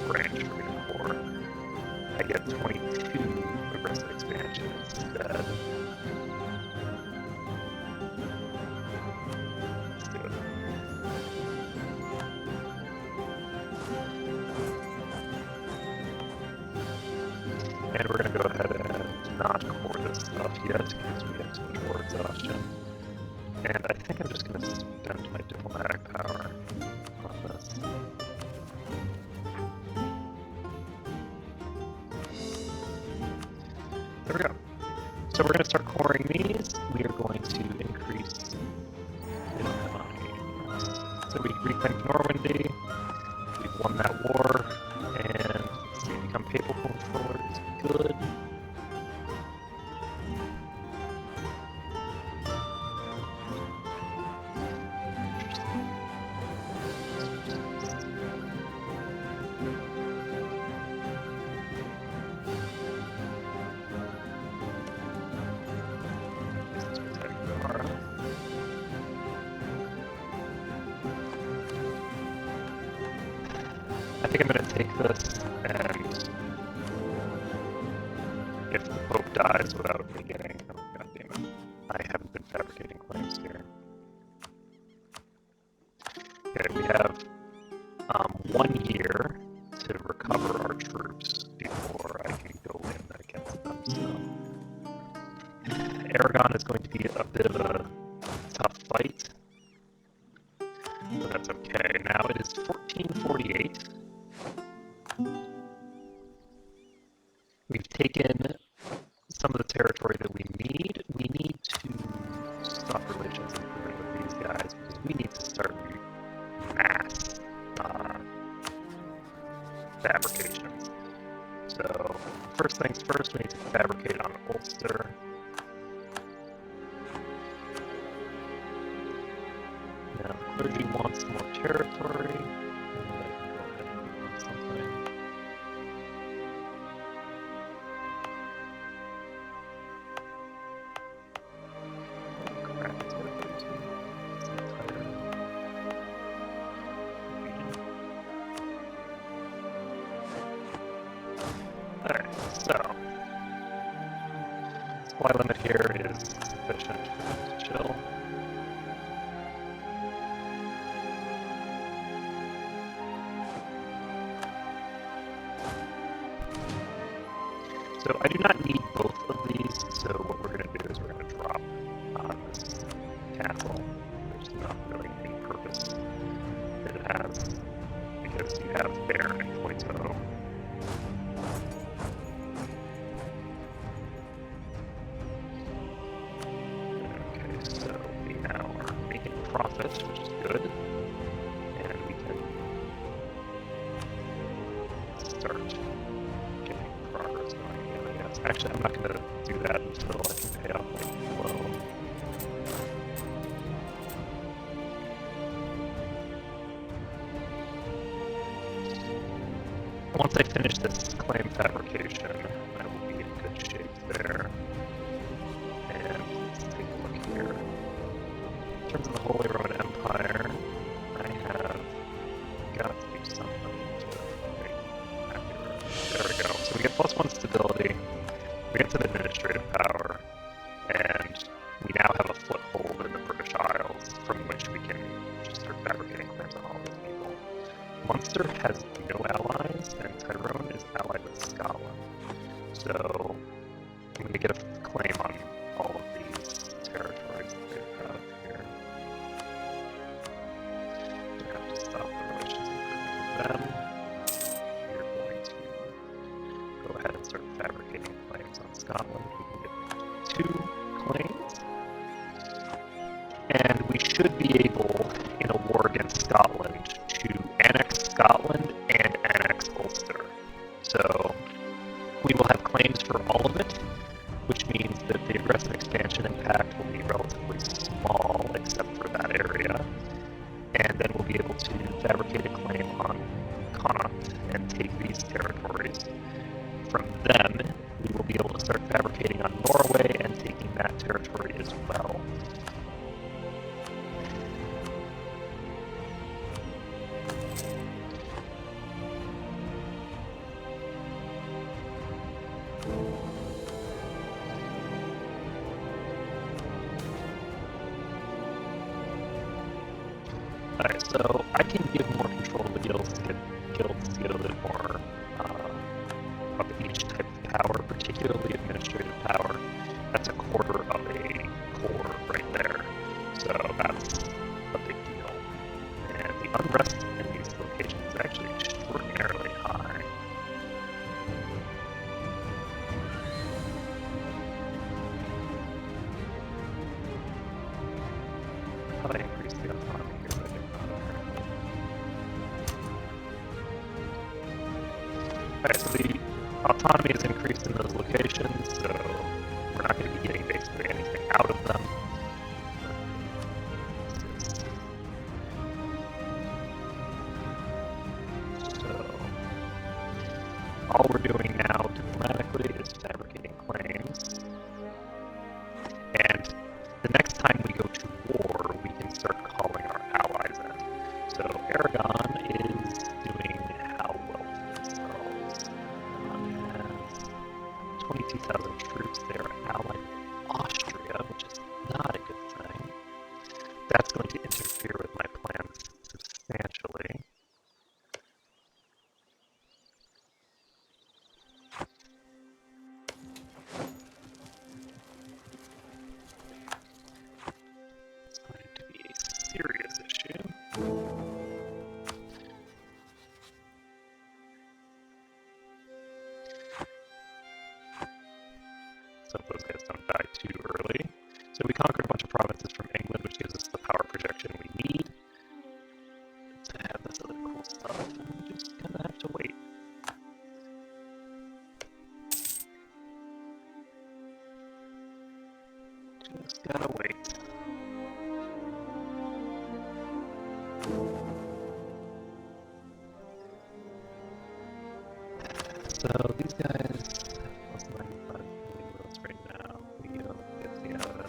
range for me to core. I get 22 aggressive expansion instead. Let's do it. And we're going to go ahead and not core this stuff yet because we have too much war exhaustion. And I think I'm just going to spend my diplomatic power. There we go. So we're going to start coring these. We are going to increase. So we reclaimed Normandy. We've won that war, and let's see, become papal controller is good. I think I'm going to take this, and if the Pope dies without me getting? Oh, god damn it. I haven't been fabricating claims here. Okay, we have 1 year to recover our troops before I can go in against them, so... Aragon is going to be a bit of a tough fight, but that's okay. Now it is 1448. We've taken some of the territory that we need. We need to stop relations improving with these guys because we need to start mass fabrication. So, first things first, we need to fabricate on Ulster. Now, the clergy wants more territory. Something. Alright, so supply limit here is sufficient for us to chill. So I do not need both of these, so what we're going to do is we're going to drop this castle. There's not really any purpose that it has, because you have Bear and Poito. Okay, so we now are making profit, which is good, and we can start getting progress going again, I guess. Actually, I'm not going to do that until I can pay off my loan. Once I finish this claim fabrication, I will be in good shape there. And let's take a look here. In terms of the Holy Roman Empire, I have got to do something to make accurate. There we go. So we get +1 stability, we get some administrative power, and we now have a foothold in the British Isles from which we can just start fabricating claims on all these people. Munster has no allies, and Tyrone is allied with Scotland. So I'm going to get a claim on all of these territories that they've got here. We have to stop the relations improvement with them. We're going to go ahead and start fabricating claims on Scotland. We can get 2 claims. And we should be able, in a war against Scotland, to annex Scotland and annex Ulster. So we will have claims for all of it, which means that the aggressive expansion impact will be relatively small except for that area. And then we'll be able to fabricate a claim on Connaught and take these territories. From them, we will be able to start fabricating on Norway and taking that territory as well. Alright, so I can give more control to the guilds to get a little bit more of each type of power, particularly administrative power. That's a quarter of a core right there. So that's a big deal. And the unrest in these locations is actually extraordinarily high. How do I increase the autonomy here? But I did not apparently. Alright, so the autonomy is increased in those locations, so we're not going to be getting basically anything out of them. So all we're doing now diplomatically is fabricating claims. And the next time we go to war, we can start calling our allies in. So Aragon is doing how well for themselves? Has we conquered a bunch of provinces from England, which gives us the power projection we need to have this other cool stuff, and we just kind of have to wait. Just gotta wait. So these guys, plus 95 million votes right now. We get on the 50 out of it.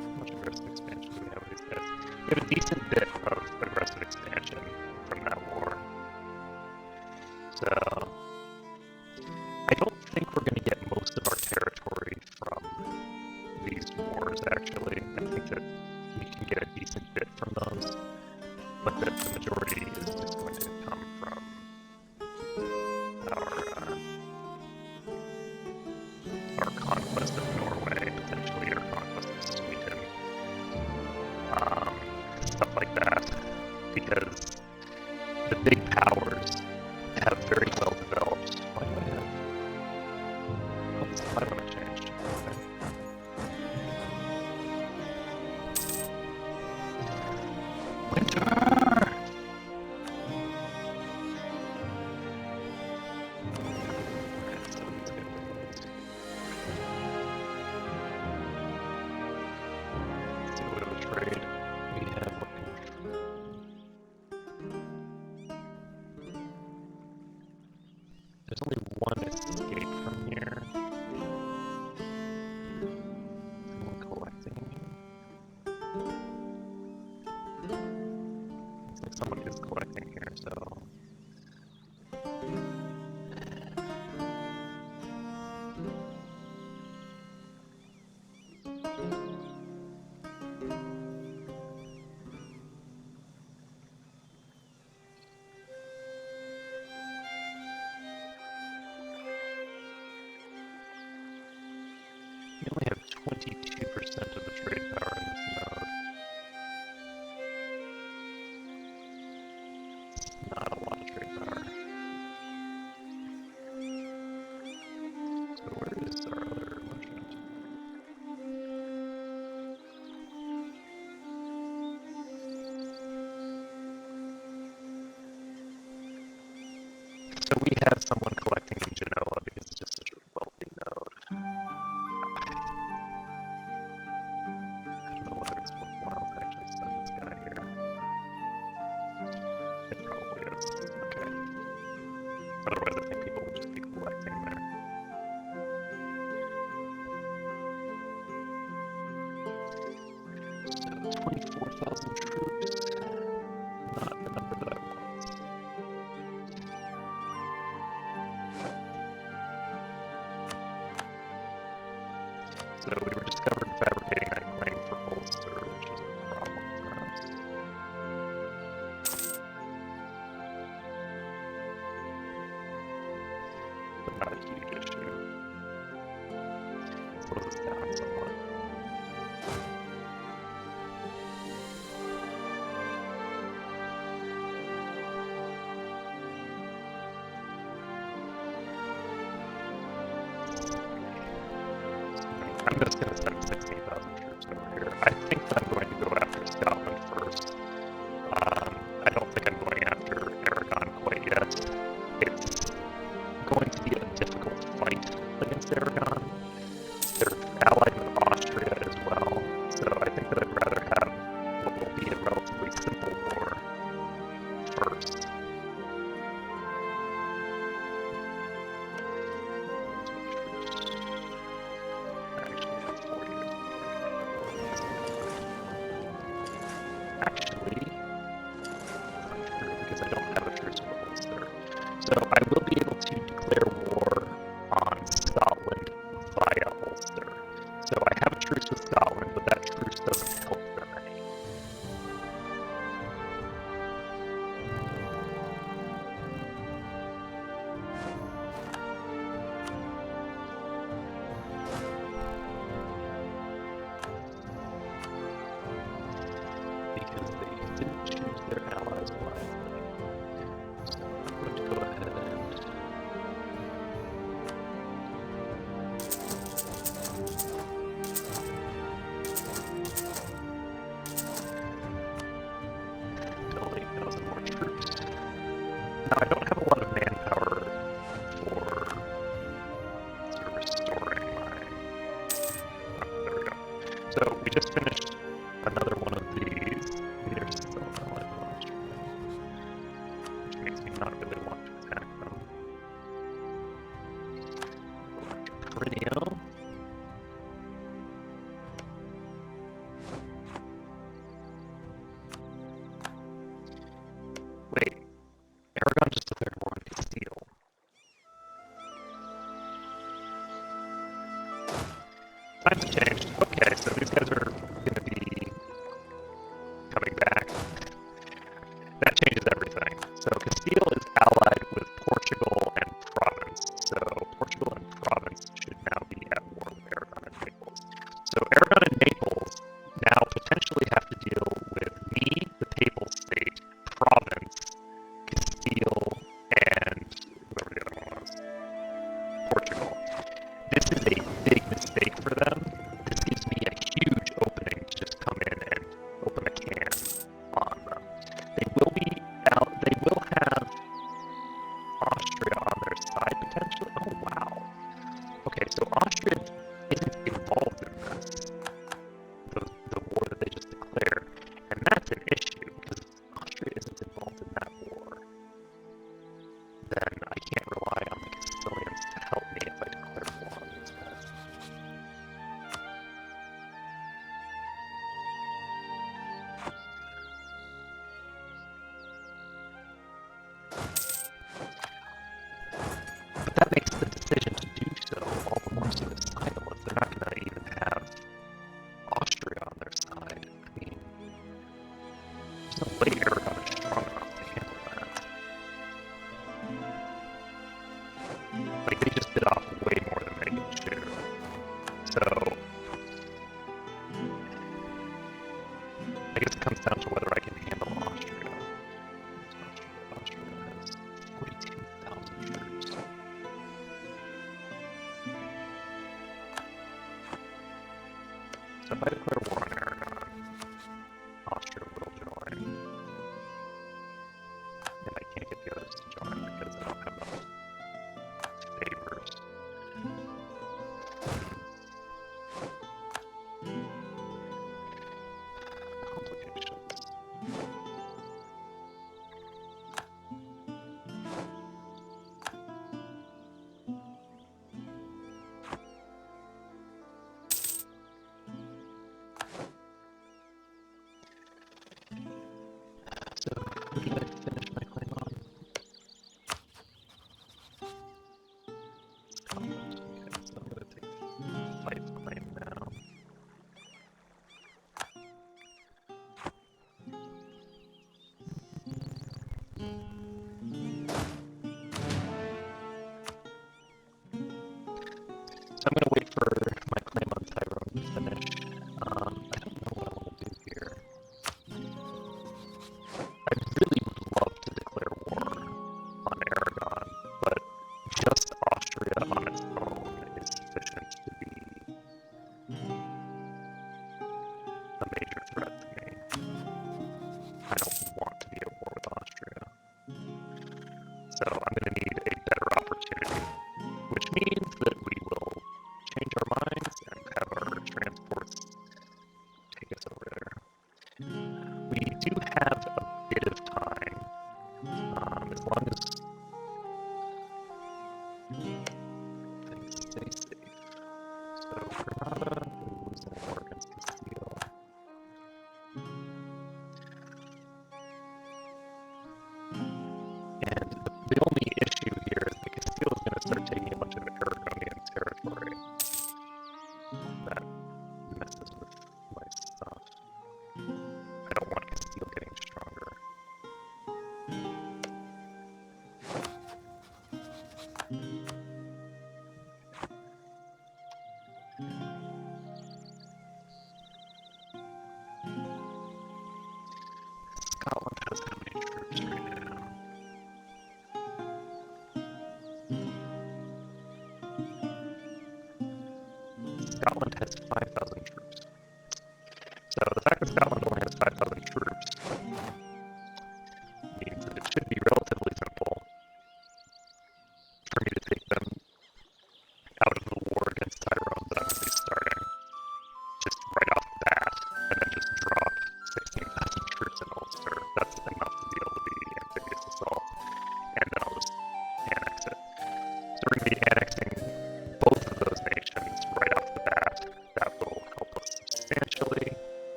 How much aggressive expansion do we have with these guys? We have a decent bit of aggressive expansion from that war. So I don't think we're going to get most of our territory from these wars, actually. I think that we can get a decent bit from those, but that the majority is going to come from our conquest of Norway, potentially our conquest of Sweden, stuff like that, because the big powers have very well developed. Why do I have? Oh, this climate changed. Okay. Winter! Trade we have working. There's only one escape from here. Someone collecting here. Looks like someone is collecting here, so. We only have 22% of the trade power in this node. Not a lot of trade power. So where is our other merchant? So we have someone collecting in Genoa because it's just such a wealthy node. I don't know whether it's worthwhile to actually send this guy here. It probably is. Okay. Otherwise, I think people will just be collecting there. So 24,000 troops. Not the number that I want. So we were discovered fabricating that claim for Ulster, which is a problem for us. But not a huge issue. Slows us down somewhat. I'm just going to send 16,000 troops over here. I think that I'm going to go after Scotland first. I don't think I'm going after Aragon quite yet. It's going to be a difficult fight against Aragon. They're allied with Austria as well, so I think that I'd rather have what will be a relatively simple war first. Actually, not true, because I don't have a truce with Ulster. So I will be able to declare war on Scotland via So we just finished another one of these. They're still allied with Austria, which makes me not really want to attack them. Perennial. Wait, Aragon just declared war on Castile. Times have changed. Okay, so these guys are going to be coming back. That changes everything. So Castile is allied with Portugal and Provence. So Portugal and Provence should now be at war with Aragon and Naples. So Aragon and Naples now potentially have to deal with me, the Papal State, Provence, Castile, and whoever the other one was, Portugal. This is a big mistake for them. This gives me a huge opening to just come in and open a can on them. They will be out. They will have Austria on their side potentially. Oh wow. Okay, so Austria isn't involved in this, the war that they just declared, and that's an issue because Austria isn't involved in that war. Then I can't rely on the Castilians to help me if I declare war on these guys. But that makes the decision to do so all the more suicidal if they're not going to even have Austria on their side. I mean, there's no way Aragon is strong enough to handle that. Like, they just bit off way more than they can chew. So, I guess it comes down to whether I can handle Austria. Austria has 42,000 troops. So if I declare war on Aragon, Austria will join. And I can't get the others to join because I don't have enough favors. Complications. So, who did I finish my claim on? Scotland. Okay, so I'm going to take Fife's claim now. So I'm going to wait for my claim on Tyrone to finish. I don't know what I want to do here. I really would love to declare war on Aragon, but just Austria on its own is sufficient to be a major threat to me. I don't want to be at war with Austria. So I'm going to need a better opportunity, which means that we will change our minds and have our transports take us over there. We do have a bit of time, as long as things stay safe. So Granada is in war against Castile. And the only issue here is that Castile is going to start taking a bunch of Aragonian territory. That messes with my stuff. I don't want Castile getting stronger. Scotland has how many troops right now? Scotland has 5,000 troops. So the fact that Scotland only has 5,000 troops means that it should be relatively simple for me to take them out of the war against Tyrone that I'm going to be starting just right off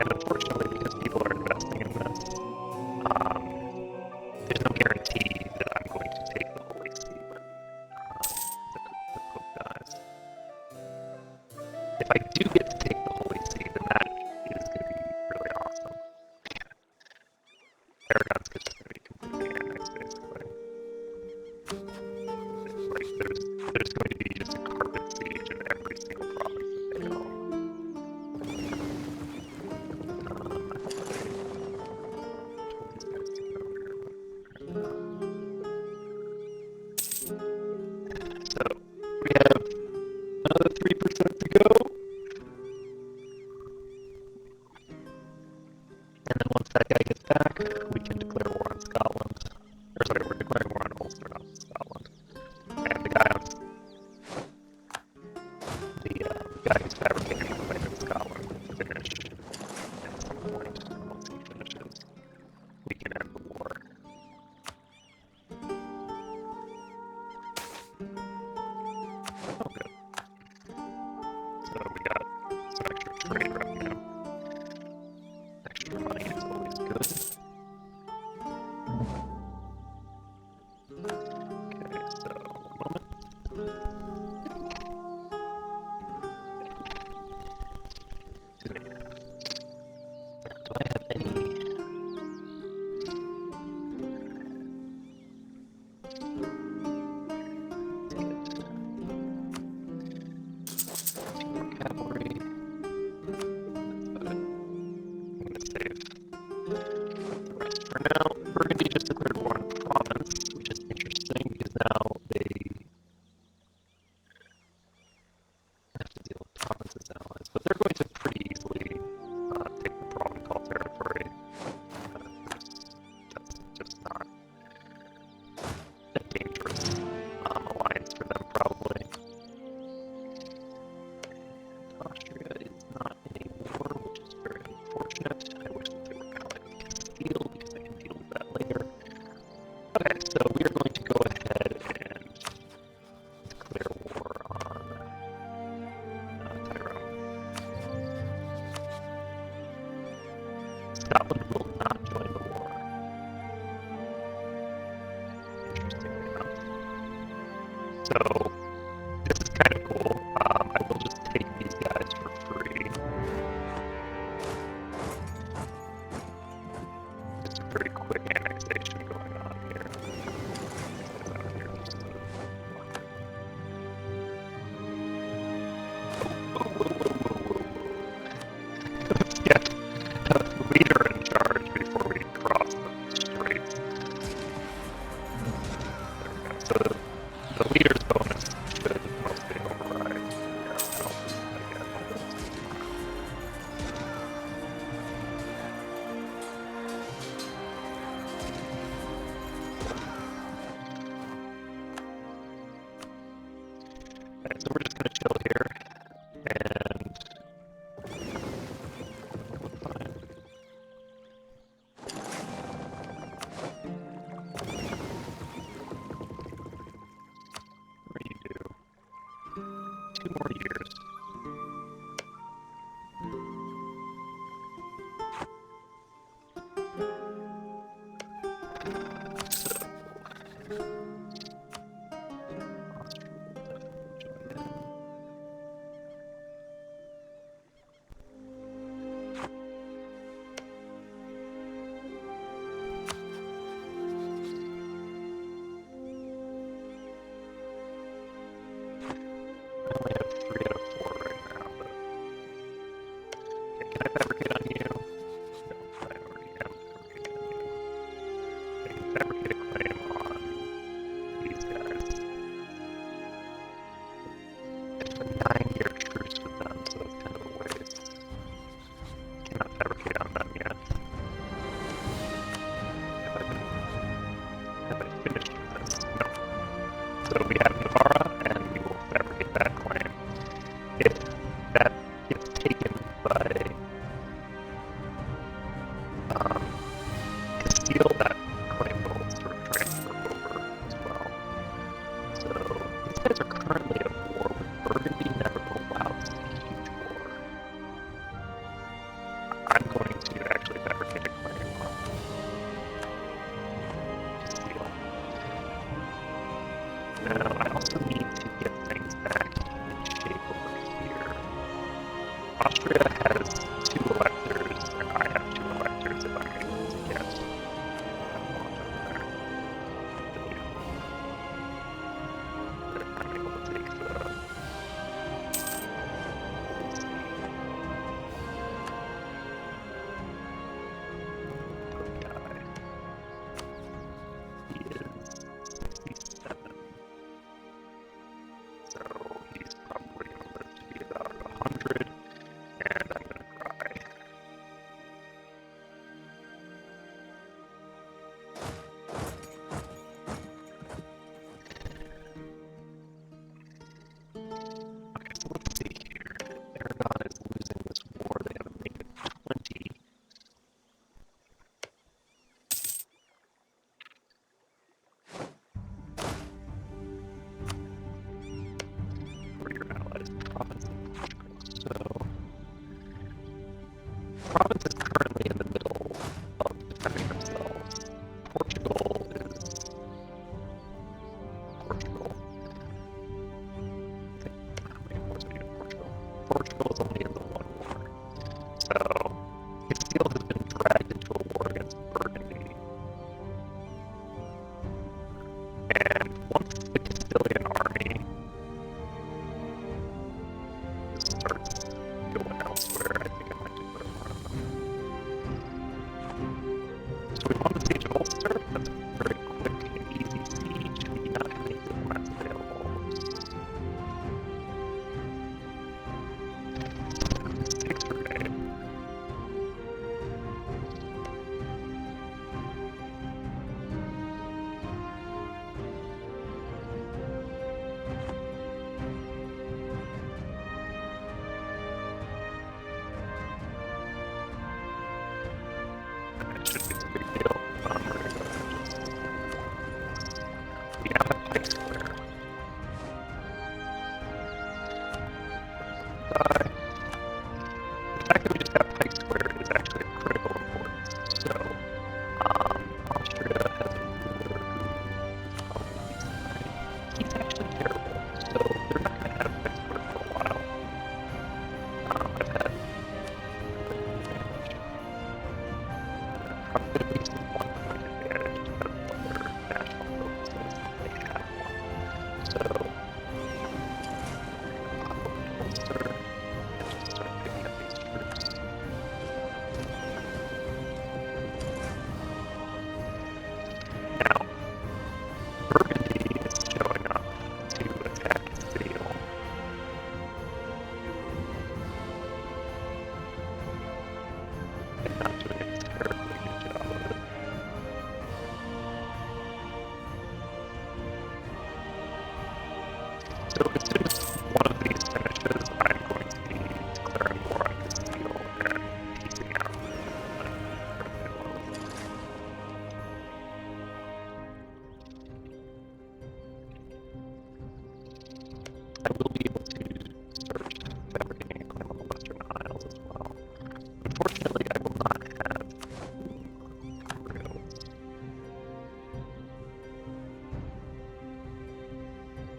And unfortunately, because people are investing in this, there's no guarantee that I'm going to take the Holy See when the Cook dies. If I do get to take the Holy See, then that is going to be really awesome. Aragon's just going to be completely annexed, basically. Like, there's going to be just a carpet siege in every single province that they own. So, we have another 3% to go. And then once that guy gets back, we can declare war on Scotland. Or sorry, we're declaring war on Ulster, not Scotland. And the guy who's fabricating the claim in Scotland will finish at some point. Once he finishes, we can end the war. Oh, good. So we got some extra trade revenue. Extra money is always good. Okay, so one moment. Do I have any? Cavalry. I'm going to save the rest for now. Burgundy just declared war on Provence, which is interesting because now they have to deal with Provence's allies, but they're going to pretty easily take the Provençal territory. That's just not a dangerous alliance for them, probably. Austria is not in a war, which is very unfortunate. I wish that they were allied with Castile, because I can deal with that later. Okay, so we are going to go ahead and declare war on Tyrone. Scotland will not join the war. Interestingly enough. So, this is kind of cool. I will just take these guys for free. Just a pretty quick annexation going on here. Let's get the leader in charge before we cross the straits. So the leader's bonus should mostly override. Yeah, penalties, I guess. Okay, so we're just going to chill here, and look fine. What do you do? 2 more years. So, Austria will definitely join in. I only have 3 out of 4 right now, but... Okay, can I fabricate on you? No, I already am fabricating on you. I can fabricate a claim on these guys. It's a 9-year truce with them, so it's kind of a waste. Cannot fabricate on them yet. Have I finished with this? No. So we have Navarra, and we will fabricate that claim. If that gets taken by Castile, that claim will sort of transfer over as well. So these guys are currently at war with Burgundy. Never, oh wow, this is a huge war. I'm going Now, I also need to get things back in shape over here. Austria has 2 electors, and I have 2 electors if I'm able to get that launch over there. But if I'm able to take the... He is 67. So he's probably going to live to be about 100, and I'm going to cry. Okay, so let's see here. Aragon is losing this war. They have a negative 20. For your allies, province of Portugal. So, province is currently in the middle of defending themselves. Portugal is Portugal. I think how many wars are you in Portugal? Portugal is only in the 1 war. So Castile has been dragged into a war against Burgundy. And once the Castilian army starts going elsewhere, I think I might just put more of them. So we won the siege of Ulster. That's a very quick and easy siege. We do not have any diplomats available. Six brigade. It should be a big deal. We're going to go ahead and just... We now have Pike Square. Die. The fact that we just got Pike Square is actually of critical importance. So, Austria has a ruler who is probably decent, right? He's actually terrible, so they're not going to have Pike Square for a while. I've had damage. Probably at least 1 point advantage because of their national focuses. They have one. So, pop up the Ulster and just start picking up these troops. Now, Burgundy is showing up to attack Castile. And not doing a terribly good job of it. So as soon as one of these finishes, I'm going to be declaring war on Castile and piecing out. I will be able to start fabricating a claim on the Western Isles as well. Unfortunately, I will not have rails.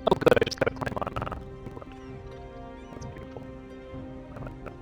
Oh good, I just got a claim on England. That's beautiful. I like that.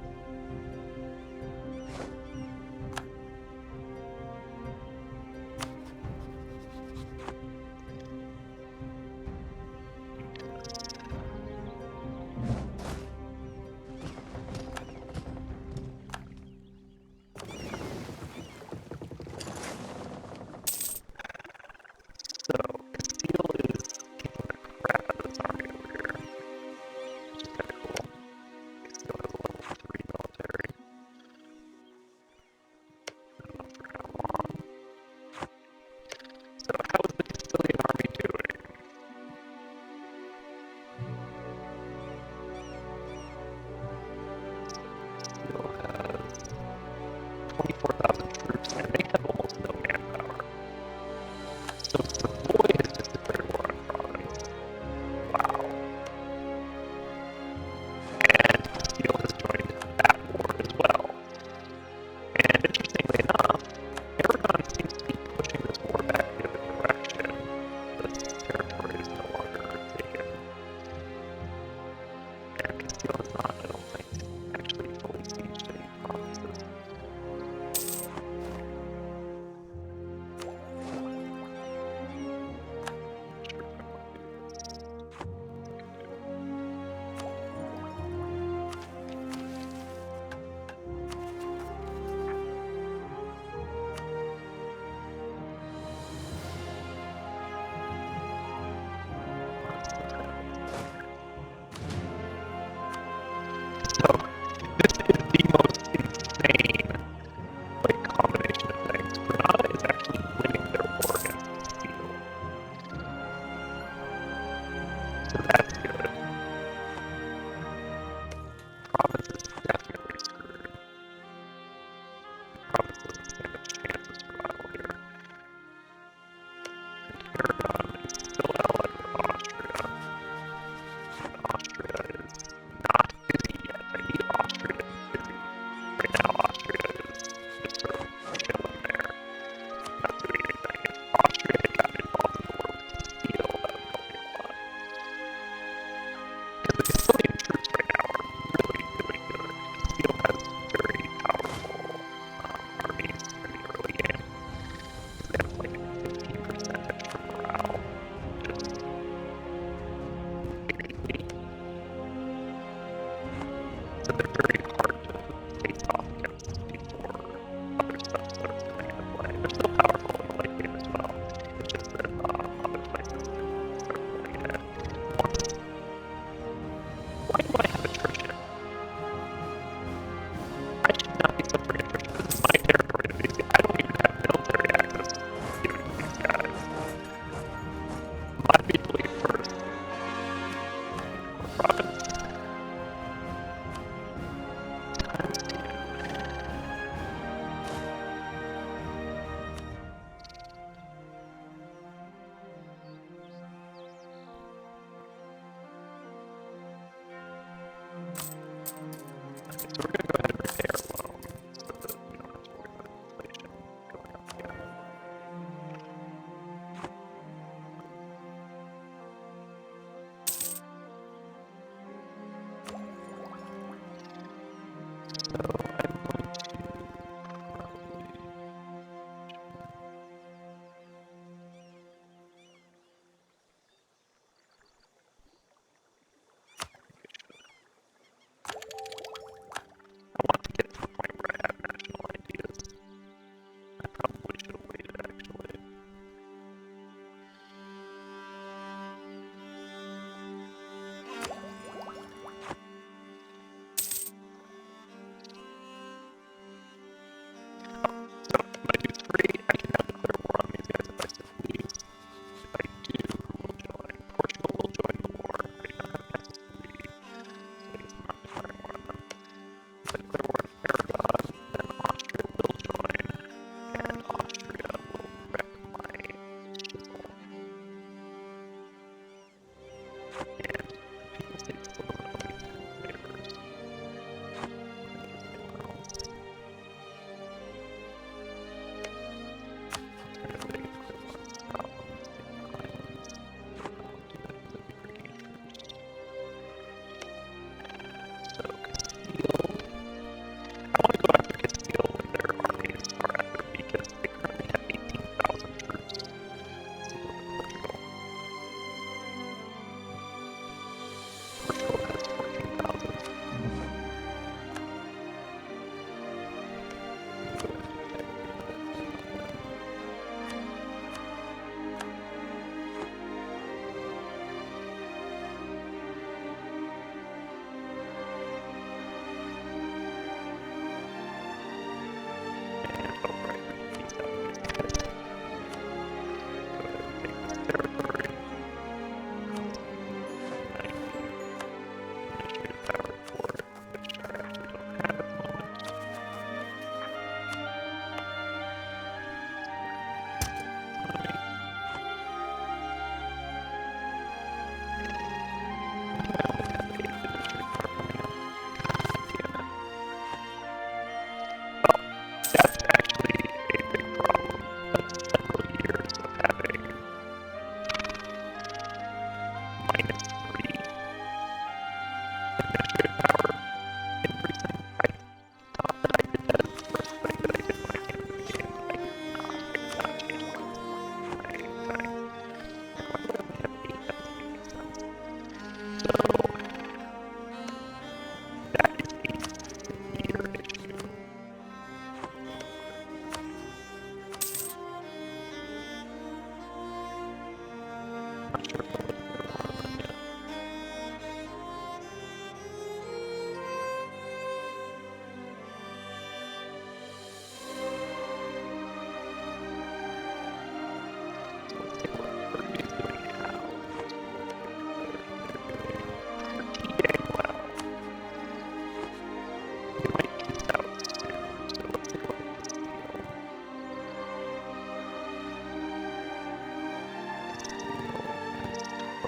So, Castile is kicking the crap out of its army over here, which is kind of cool. Castile has a level 3 military. I don't know for how long. So, how is the Castilian army doing? Castile has 24,000 troops, and they have almost no manpower. So Savoy has just declared war on province. Wow. And Castile has joined that war as well. And interestingly enough, Aragon seems to be pushing this war back the other direction. This territory is no longer not doing anything. If Austria had gotten involved in the war with Castile, that would help me a lot. Because the Castilian troops right now are really, really good. Castile has very powerful armies in the early game. They have like 15% extra morale, which is crazy. So they're very hard to face off against before other stuff starts coming into play. They're still powerful in the late game as well. It's just that other places start pulling it in. Why do I have attrition? I should not be suffering attrition. This is my territory to these guys. I don't even have military access given to these guys. My people leave first. Province. Times 2. Okay, so we're going to go ahead and repay our loan so that we don't have to worry about inflation going up again. So I'm going to probably... I want to get to the point where I have national ideas. I probably should have waited, actually. So, when I do 3, I can now declare war on these guys if I so please. If I do, who will join? Portugal will join the war. I do not have access to the states. I'm not declaring war on them. If I declare war on Aragon, then Austria will join, and Austria will wreck my chisel. And people states still don't owe me 10 favors. Alternatively, I could declare war on Scotland, take the islands. I won't do that because that'd be pretty dangerous. So, Castile. I want to go after Castile when their armies are at their weakest. They currently have 18,000 troops. Let's take a look at Portugal. Portugal has 14,000. And, oh right, we can peace out these guys. Go ahead and take this territory. 90 administrative power for it, which I actually don't have at the moment. Autonomy. Why do I always have a administrative power coming up? God damn it. Well, that's actually a big problem. That's several years of having -3 administrative power increasing. I thought that I did that as the first thing that I did when I came into the game, but I did not. I did not change my thing. Like, why do I only have 8? That doesn't make any sense. So, that is a severe issue. Not sure if I'll let declare war on them yet. So let's take a look at what Turkey is doing now. They're doing pretty dang well. They might peace out soon, so let's take a look at Castile. Castile has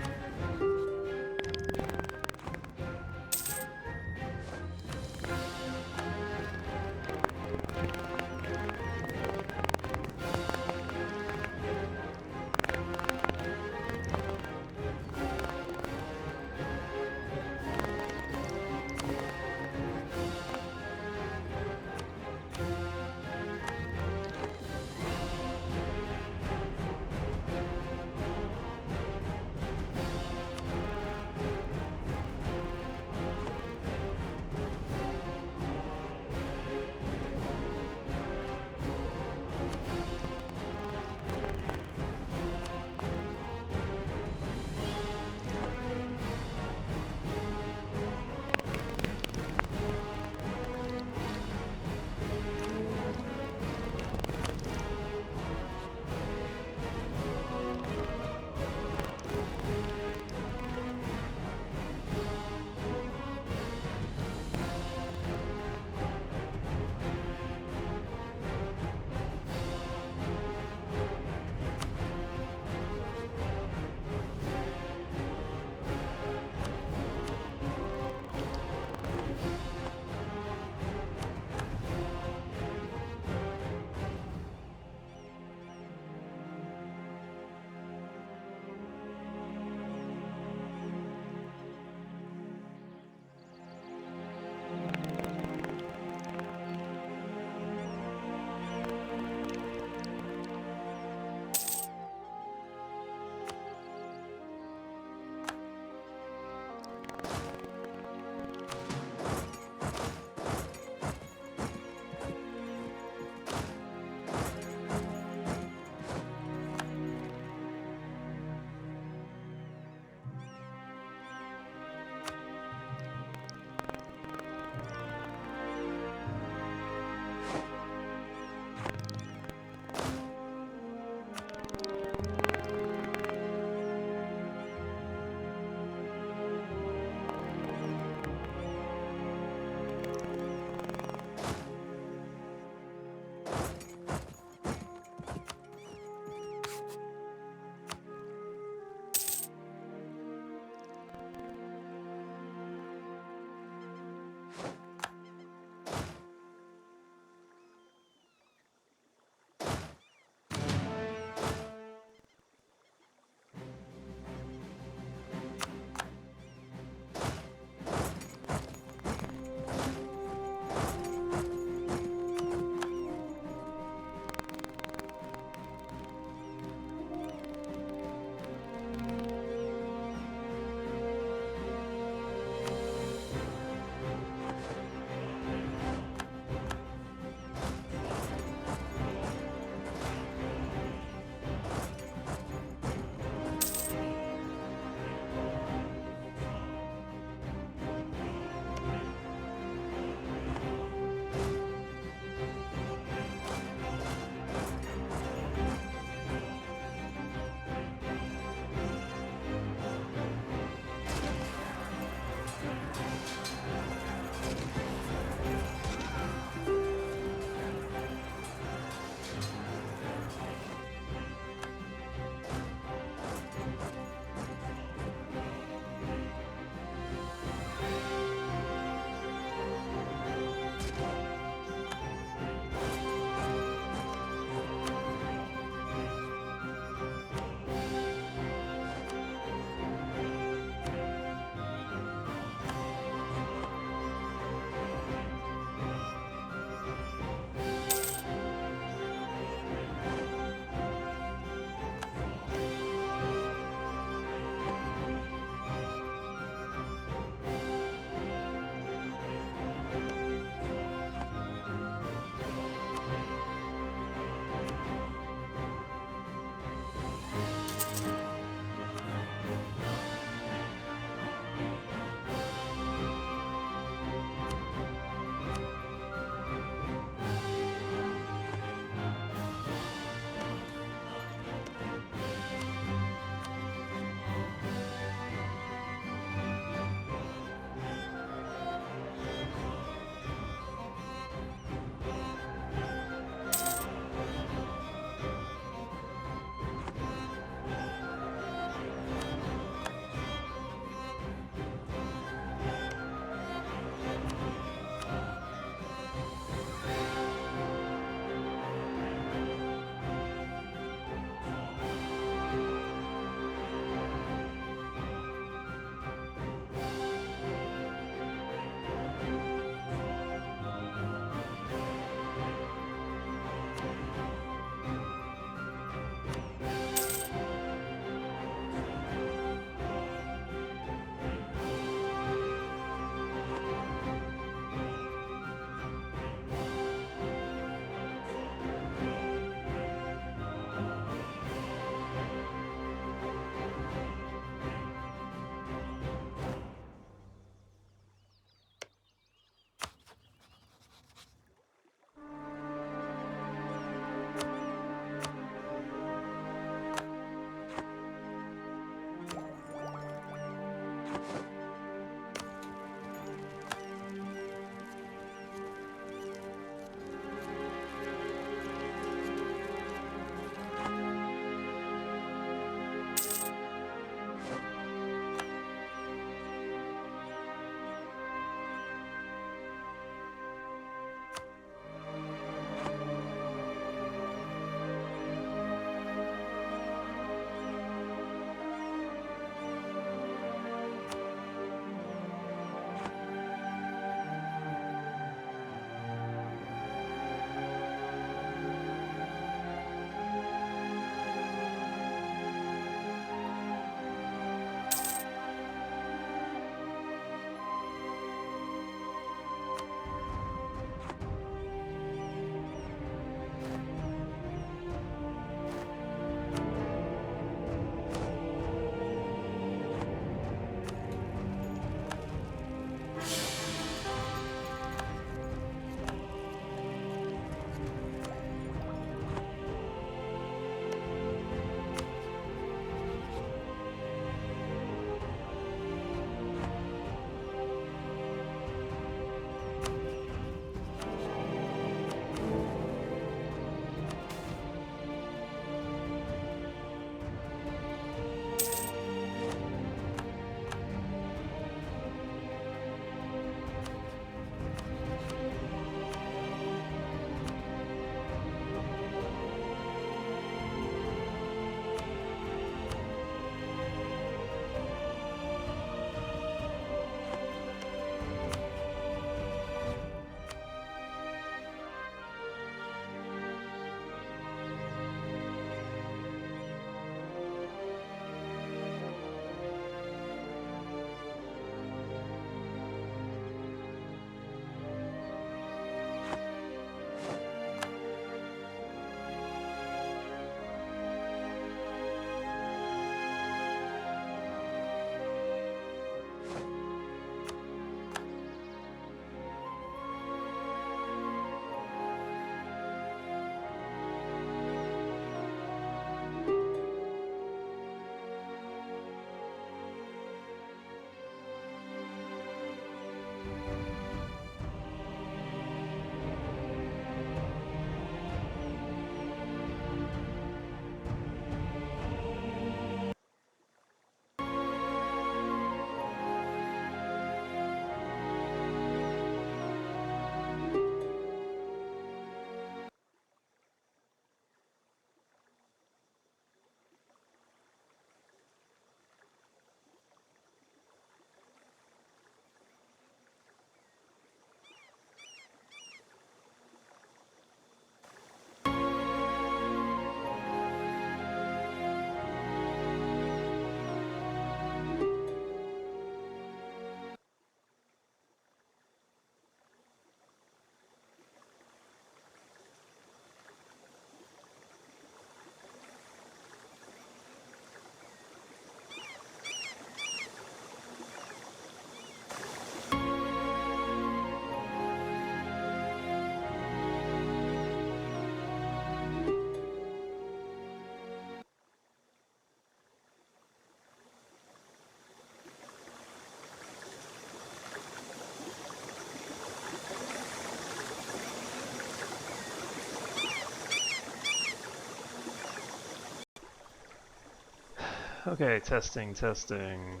Okay, testing, testing.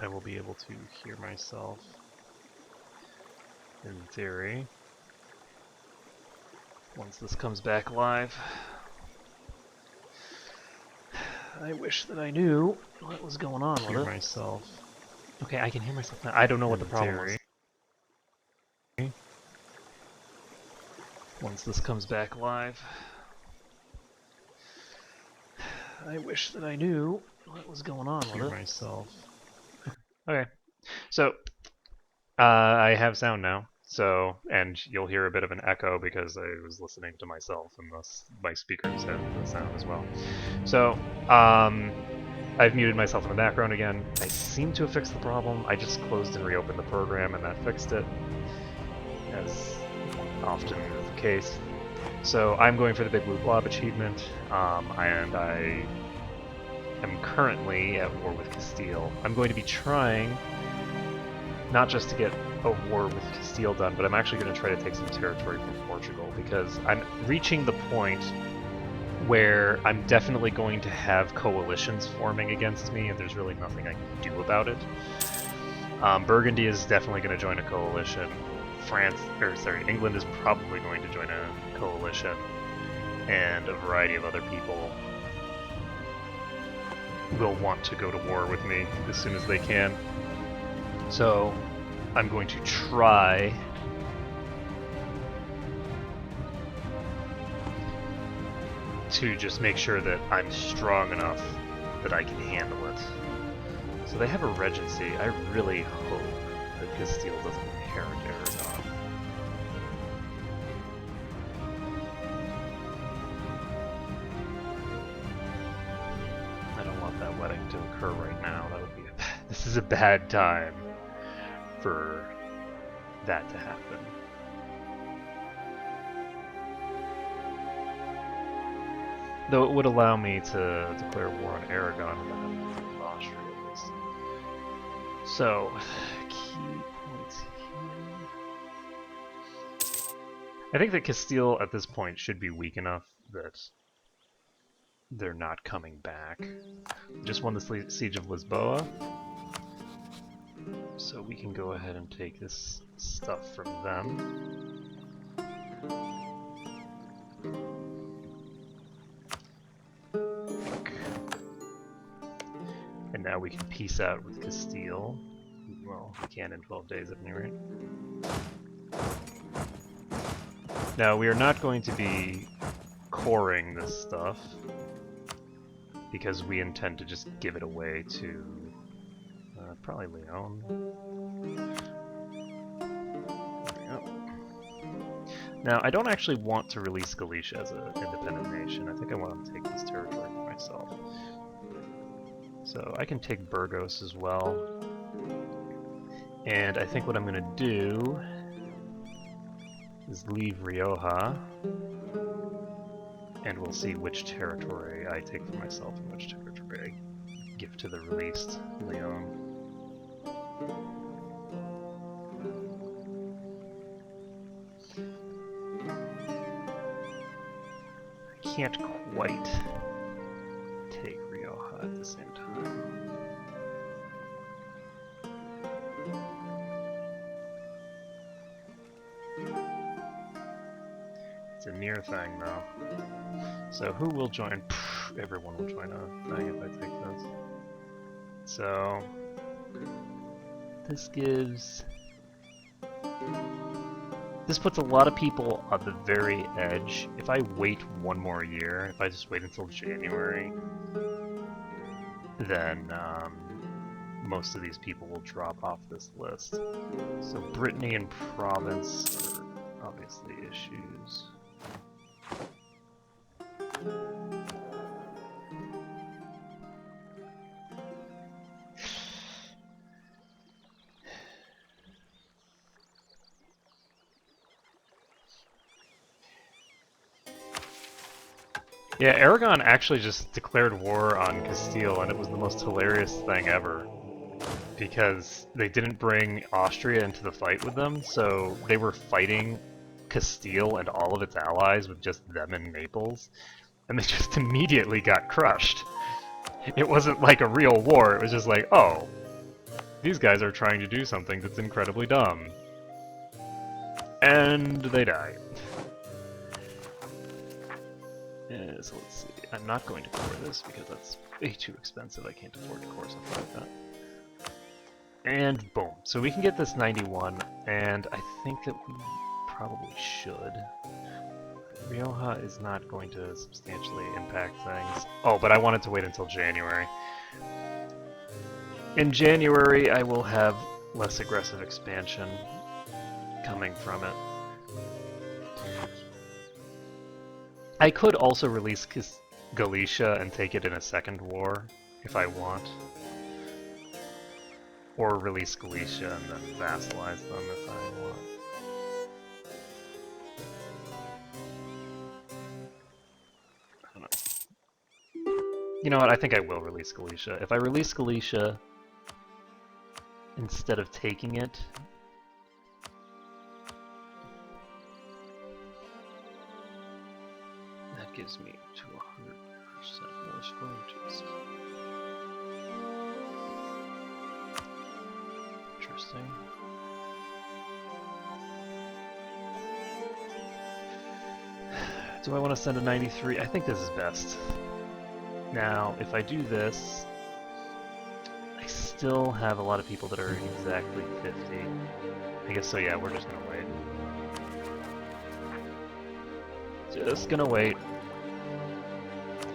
I will be able to hear myself. In theory. Once this comes back live. I wish that I knew what was going on with it. Myself. Okay, I can hear myself now. I don't know what the problem was. Once this comes back live. I wish that I knew what was going on with it. Myself. Okay, so I have sound now. So, and you'll hear a bit of an echo because I was listening to myself, and thus my speakers have the sound as well. So, I've muted myself in the background again. I seem to have fixed the problem. I just closed and reopened the program, and that fixed it, as often is the case. So I'm going for the Big Blue Blob achievement, and I am currently at war with Castile. I'm going to be trying not just to get a war with Castile done, but I'm actually going to try to take some territory from Portugal, because I'm reaching the point where I'm definitely going to have coalitions forming against me, and there's really nothing I can do about it. Burgundy is definitely going to join a coalition. England is probably going to join a coalition, and a variety of other people will want to go to war with me as soon as they can. So I'm going to try to just make sure that I'm strong enough that I can handle it. So they have a regency. I really hope that Castile doesn't inherit Aragon. I don't want that wedding to occur right now. That would be this is a bad time for that to happen. Though it would allow me to declare war on Aragon and then have Austria at least. So, key points here. I think that Castile at this point should be weak enough that they're not coming back. Just won the siege of Lisboa, so we can go ahead and take this stuff from them. And now we can peace out with Castile. Well, we can in 12 days at any rate. Now, we are not going to be coring this stuff, because we intend to just give it away to probably Leon. There we go. Now, I don't actually want to release Galicia as an independent nation. I think I want to take this territory for myself. So I can take Burgos as well. And I think what I'm going to do is leave Rioja, and we'll see which territory I take for myself and which territory I give to the released Leon. I can't quite take Rioja at the same time. It's a near thing, though. So who will join? Everyone will join a thing if I take this. So this gives... This puts a lot of people on the very edge. If I wait one more year, if I just wait until January, then most of these people will drop off this list. So Brittany and Provence are obviously issues. Yeah, Aragon actually just declared war on Castile, and it was the most hilarious thing ever. Because they didn't bring Austria into the fight with them, so they were fighting Castile and all of its allies with just them and Naples, and they just immediately got crushed. It wasn't like a real war, it was just like, oh, these guys are trying to do something that's incredibly dumb. And they die. So let's see. I'm not going to core this because that's way too expensive. I can't afford to core something like that. And boom. So we can get this 91, and I think that we probably should. Rioja is not going to substantially impact things. Oh, but I wanted to wait until January. In January, I will have less aggressive expansion coming from it. I could also release Galicia and take it in a second war, if I want. Or release Galicia and then vassalize them if I want. I don't know. You know what, I think I will release Galicia. If I release Galicia instead of taking it, that gives me to 100% more squares. Interesting. Do I want to send a 93? I think this is best. Now, if I do this, I still have a lot of people that are exactly 50. I guess so, yeah, we're just gonna wait. Just gonna wait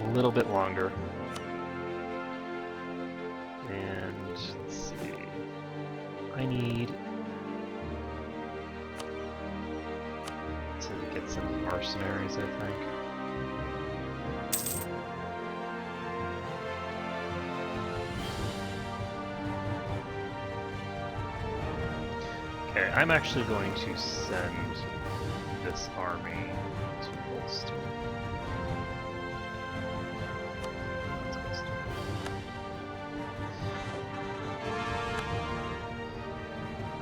a little bit longer. And let's see. I need to get some mercenaries, I think. Okay, I'm actually going to send this army to Ulster.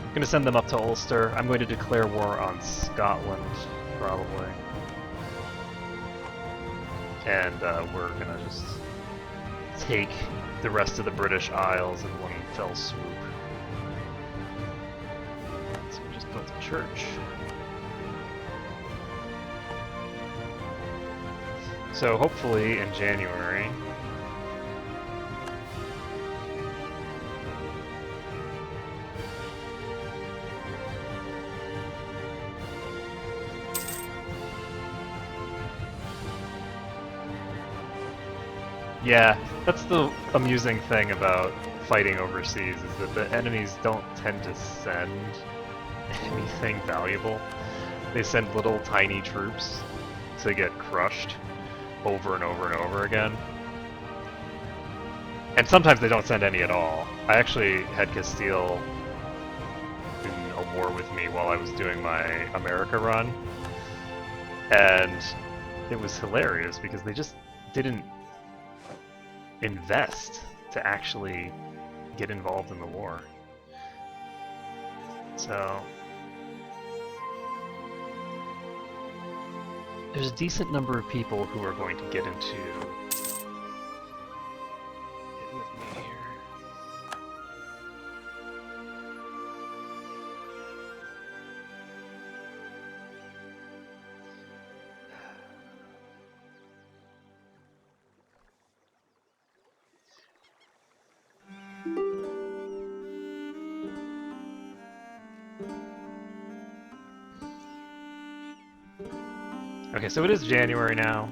I'm going to send them up to Ulster. I'm going to declare war on Scotland, probably. And we're going to just take the rest of the British Isles in one fell swoop. So we just built a church. So hopefully in January, yeah, that's the amusing thing about fighting overseas, is that the enemies don't tend to send anything valuable. They send little tiny troops to get crushed over and over and over again. And sometimes they don't send any at all. I actually had Castile in a war with me while I was doing my America run, and it was hilarious because they just didn't invest to actually get involved in the war. So there's a decent number of people who are going to get into it with me here. Okay, so it is January now,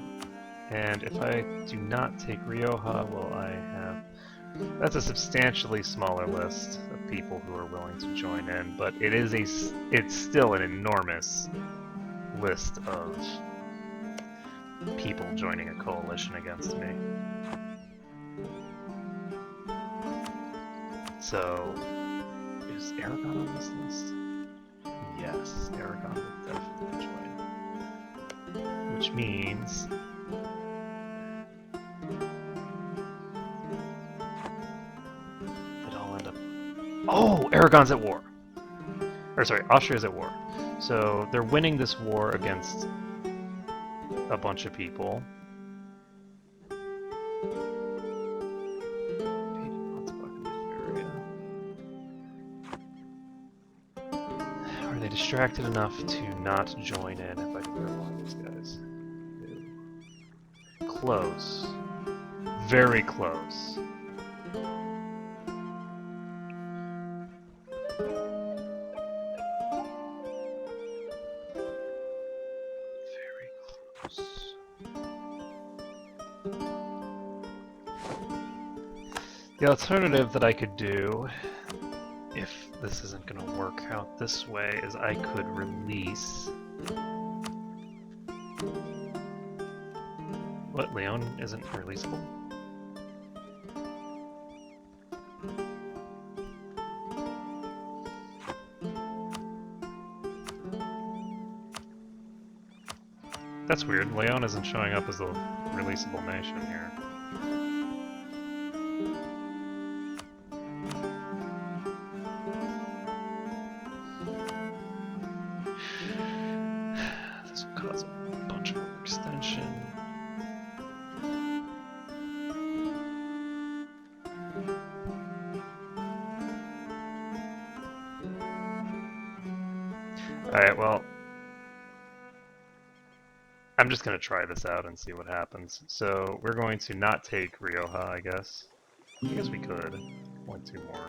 and if I do not take Rioja, will I have... That's a substantially smaller list of people who are willing to join in, but it's still an enormous list of people joining a coalition against me. So, is Aragon on this list? Yes, Aragon will definitely join. Which means it'll end up... Oh! Aragon's at war! Or sorry, Austria's at war. So they're winning this war against a bunch of people. distracted enough to not join in if I can grab one of these guys? No. Close. Very close. Very close. The alternative that I could do, if this isn't going to work out this way, is I could release... What, Leon isn't releasable? That's weird. Leon isn't showing up as a releasable nation here. This will cause a bunch of extension. Alright, well, I'm just going to try this out and see what happens. So we're going to not take Rioja, I guess. I guess we could. 2 more.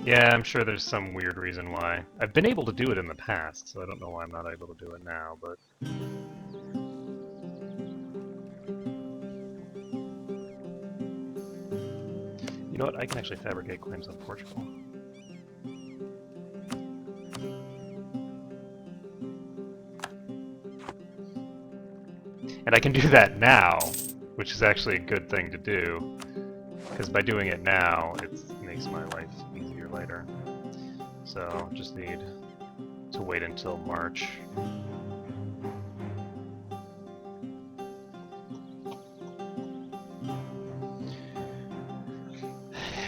Yeah, I'm sure there's some weird reason why. I've been able to do it in the past, so I don't know why I'm not able to do it now, but... You know what, I can actually fabricate claims on Portugal. And I can do that now, which is actually a good thing to do, because by doing it now, it makes my life easier later. So, just need to wait until March.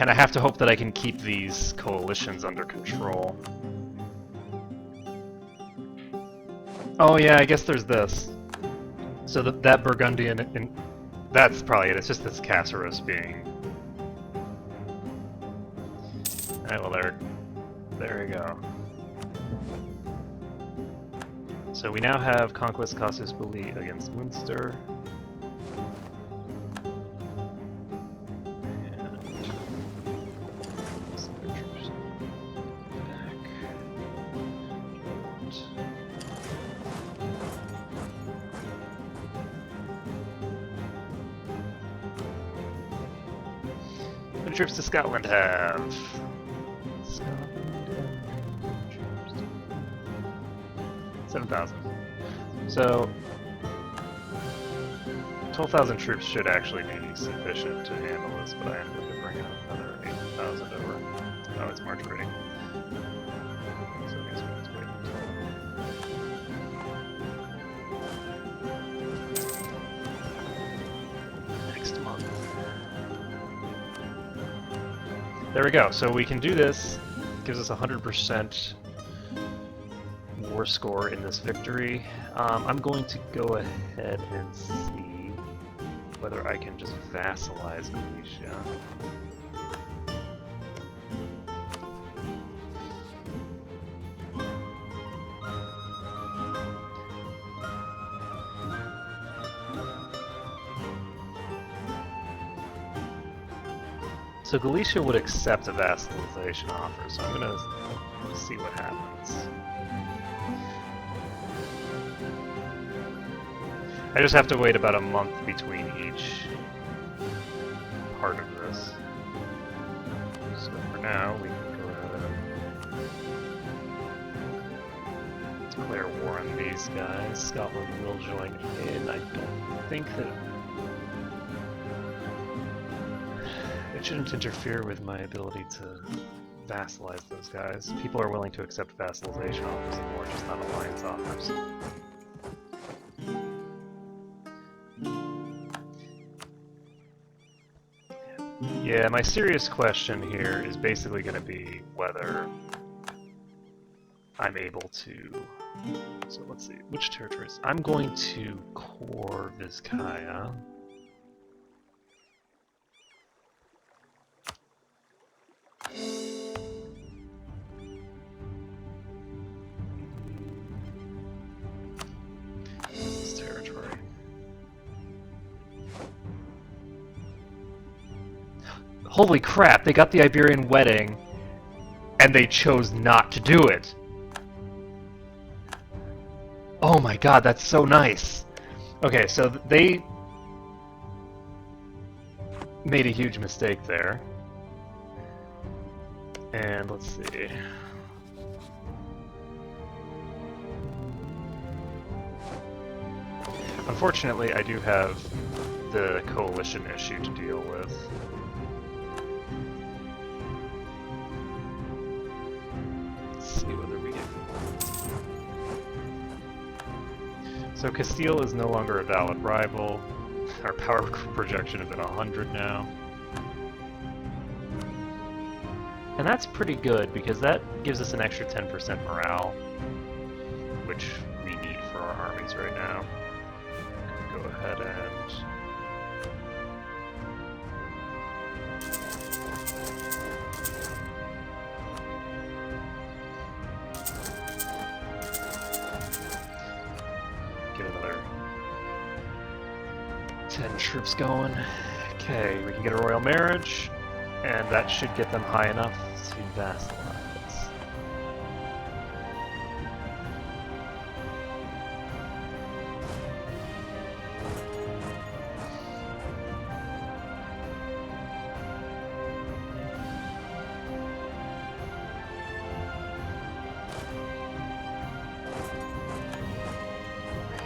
And I have to hope that I can keep these coalitions under control. Oh yeah, I guess there's this. So that Burgundian, that's probably it. It's just this Caceres being... Alright, well there we go. So we now have Conquest Casus Belli against Munster. How many troops does Scotland have? 7,000. So 12,000 troops should actually be sufficient to handle this, but I am going to bring in another 8,000 over. Oh, it's March already. So I guess we have to wait until next month. There we go. So we can do this. Gives us 100% war score in this victory. I'm going to go ahead and see whether I can just vassalize Galicia. So Galicia would accept a vassalization offer, so I'm going to see what happens. I just have to wait about a month between each part of this. So for now, we can go ahead and declare war on these guys. Scotland will join in. I don't think that it shouldn't interfere with my ability to vassalize those guys. People are willing to accept vassalization offers anymore, just not alliance offers. Yeah, Yeah, my serious question here is basically going to be whether I'm able to... So let's see, which territories? I'm going to core Vizcaya. This territory. Holy crap, they got the Iberian wedding, and they chose not to do it! Oh my god, that's so nice! Okay, so they made a huge mistake there. And let's see. Unfortunately, I do have the coalition issue to deal with. Let's see whether we get... So Castile is no longer a valid rival. Our power projection is at 100 now. And that's pretty good, because that gives us an extra 10% morale, which we need for our armies right now. Go ahead and... get another 10 troops going. Okay, we can get a royal marriage, and that should get them high enough to vassalize.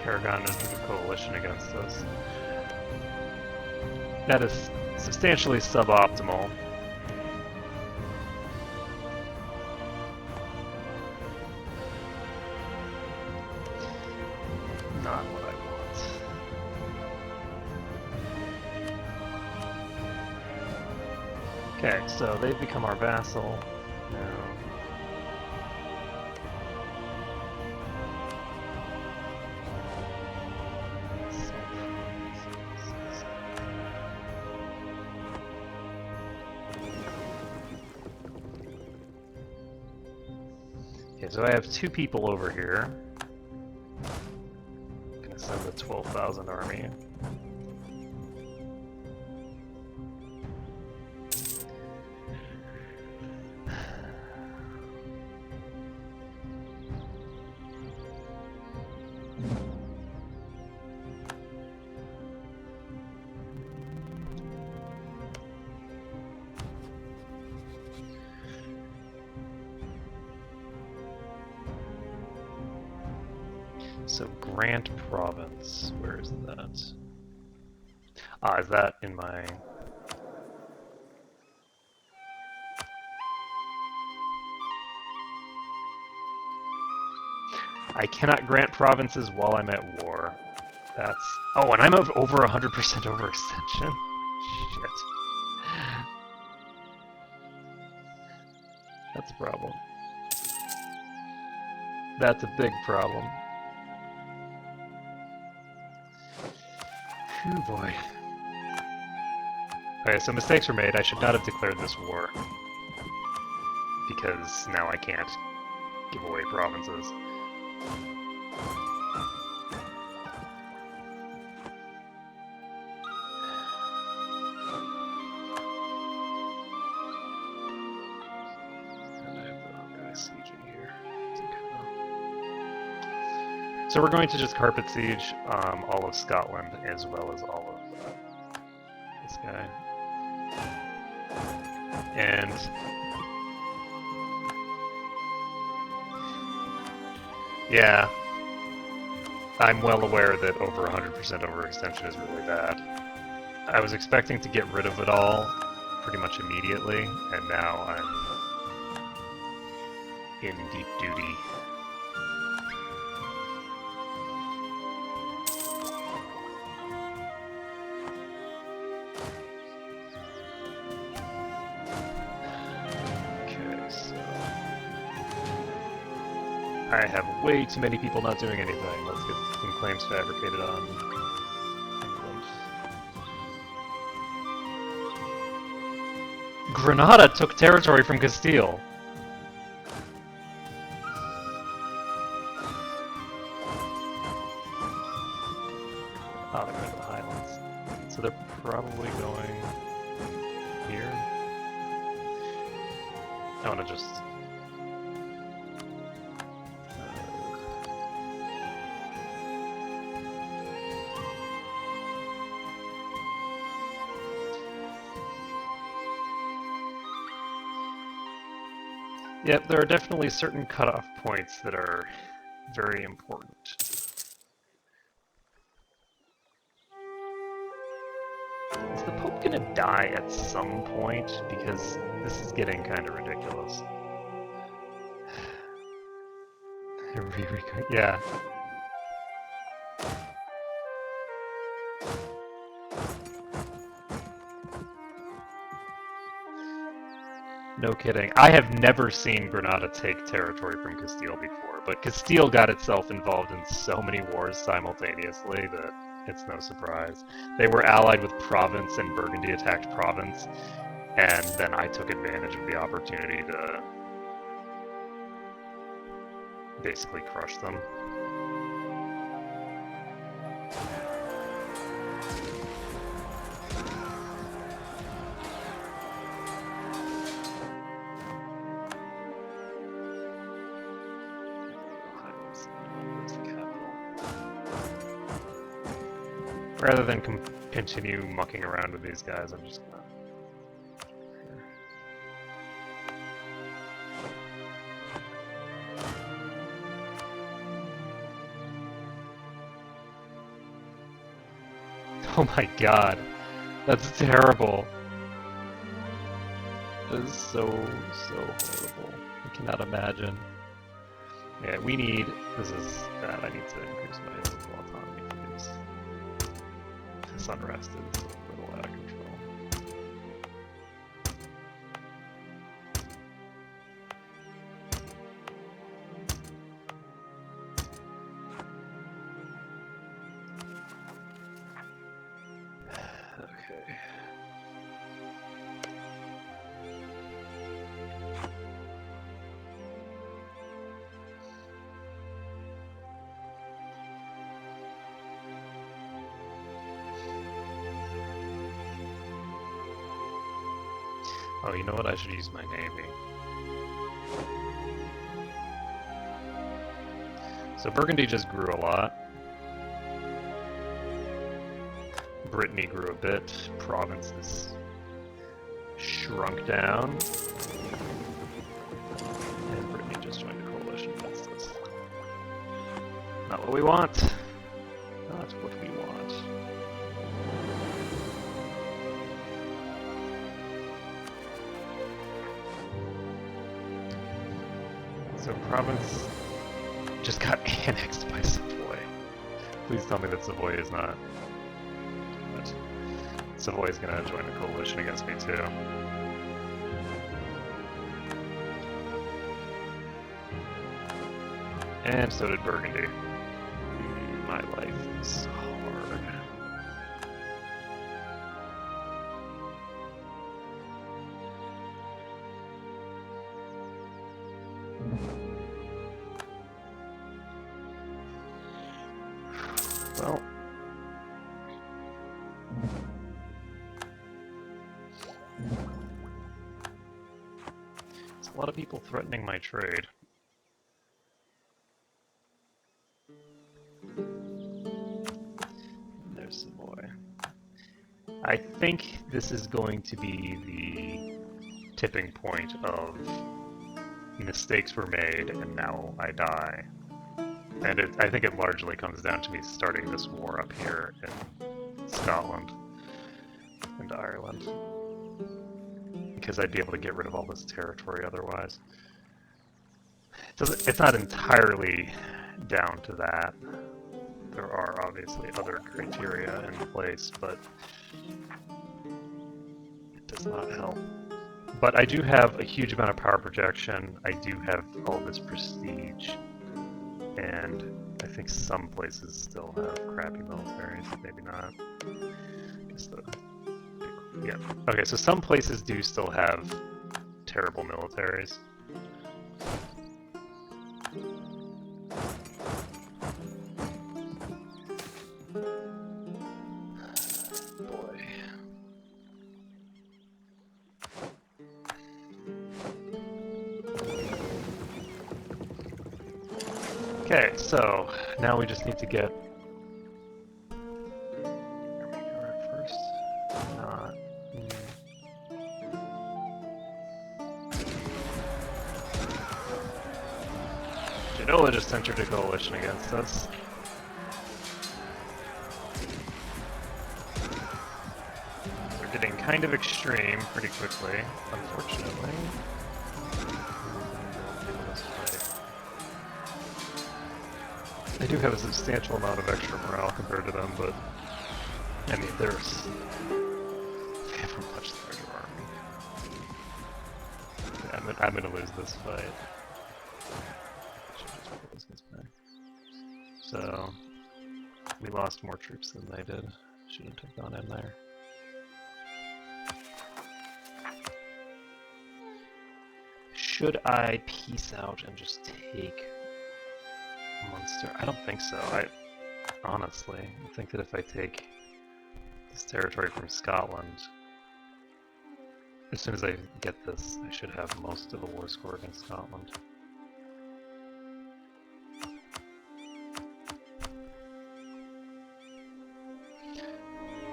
Aragon entered a coalition against us. That is substantially suboptimal. Not what I want. Okay, so they've become our vassal now. Okay, so I have 2 people over here. I'm gonna send the 12,000 army. So Grant Province, where is that? Ah, is that in my... I cannot grant provinces while I'm at war. That's... Oh, and I'm over 100% overextension? Shit. That's a problem. That's a big problem. Phew, boy. Okay, so mistakes were made. I should not have declared this war. Because now I can't give away provinces. And I have the wrong guy sieging here. So we're going to just carpet siege all of Scotland as well as all of this guy. And yeah, I'm well aware that over 100% overextension is really bad. I was expecting to get rid of it all pretty much immediately, and now I'm in deep duty. I have way too many people not doing anything. Let's get some claims fabricated on England. Granada took territory from Castile. Oh, they're going to the Highlands. So they're probably going here. I want to just... Yep, there are definitely certain cutoff points that are very important. Is the Pope gonna die at some point? Because this is getting kind of ridiculous. Yeah. No kidding. I have never seen Granada take territory from Castile before, but Castile got itself involved in so many wars simultaneously that it's no surprise. They were allied with Provence, and Burgundy attacked Provence, and then I took advantage of the opportunity to basically crush them. Rather than continue mucking around with these guys, I'm just gonna... Oh my god, that's terrible. That is so horrible. I cannot imagine. Yeah, we need... This is bad. I need to increase my political autonomy for these. This unrest is a little out of control. Okay. Oh, you know what? I should use my navy. So Burgundy just grew a lot. Brittany grew a bit. Provinces shrunk down. And Brittany just joined a coalition against us. Not what we want. Not what we want. So Province just got annexed by Savoy. Please tell me that Savoy is not. But Savoy is gonna join a coalition against me too. And so did Burgundy. My life is hard. Well, there's a lot of people threatening my trade. There's Savoy. I think this is going to be the tipping point of mistakes were made and now I die. And I think it largely comes down to me starting this war up here in Scotland and Ireland. Because I'd be able to get rid of all this territory otherwise. It's not entirely down to that. There are obviously other criteria in place, but it does not help. But I do have a huge amount of power projection. I do have all this prestige. And I think some places still have crappy militaries, maybe not. Just the, yeah. Okay, so some places do still have terrible militaries. Boy. Okay, so now we just need to get first. Not. Genoa just entered a coalition against us. They're getting kind of extreme pretty quickly, unfortunately. I do have a substantial amount of extra morale compared to them, but I mean, they have a much larger army. Yeah, I'm gonna lose this fight. So, we lost more troops than they did. Shouldn't have gone in there. Should I peace out and just take Munster? I don't think so. Honestly, I think that if I take this territory from Scotland, as soon as I get this, I should have most of the war score against Scotland.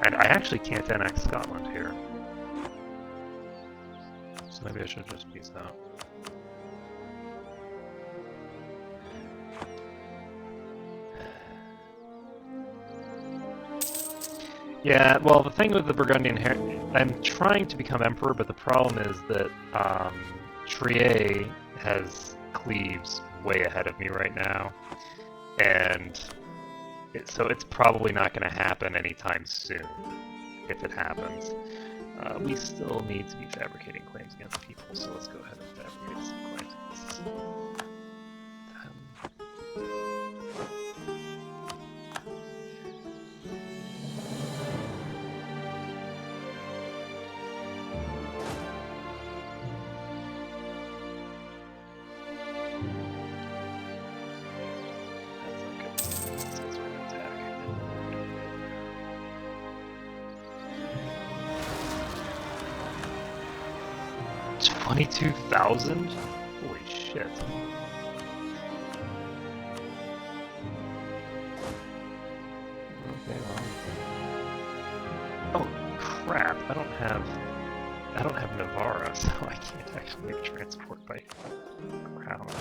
And I actually can't annex Scotland here. So maybe I should just peace out. Yeah, well, the thing with the Burgundian I'm trying to become emperor, but the problem is that Trier has Cleves way ahead of me right now, and so it's probably not going to happen anytime soon, if it happens. We still need to be fabricating claims against people, so let's go ahead and fabricate some claims against them. 22,000? Holy shit. Okay, well. Oh crap, I don't have Navarra, so I can't actually make transport by ground.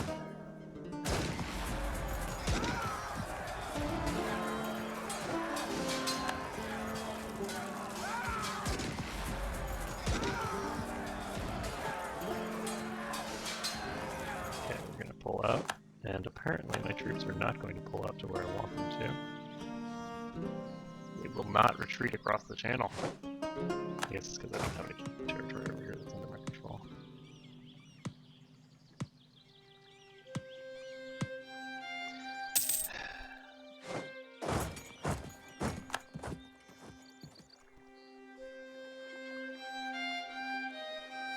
Pull out, and apparently my troops are not going to pull out to where I want them to. They will not retreat across the channel. I guess it's because I don't have any territory over here that's under my control.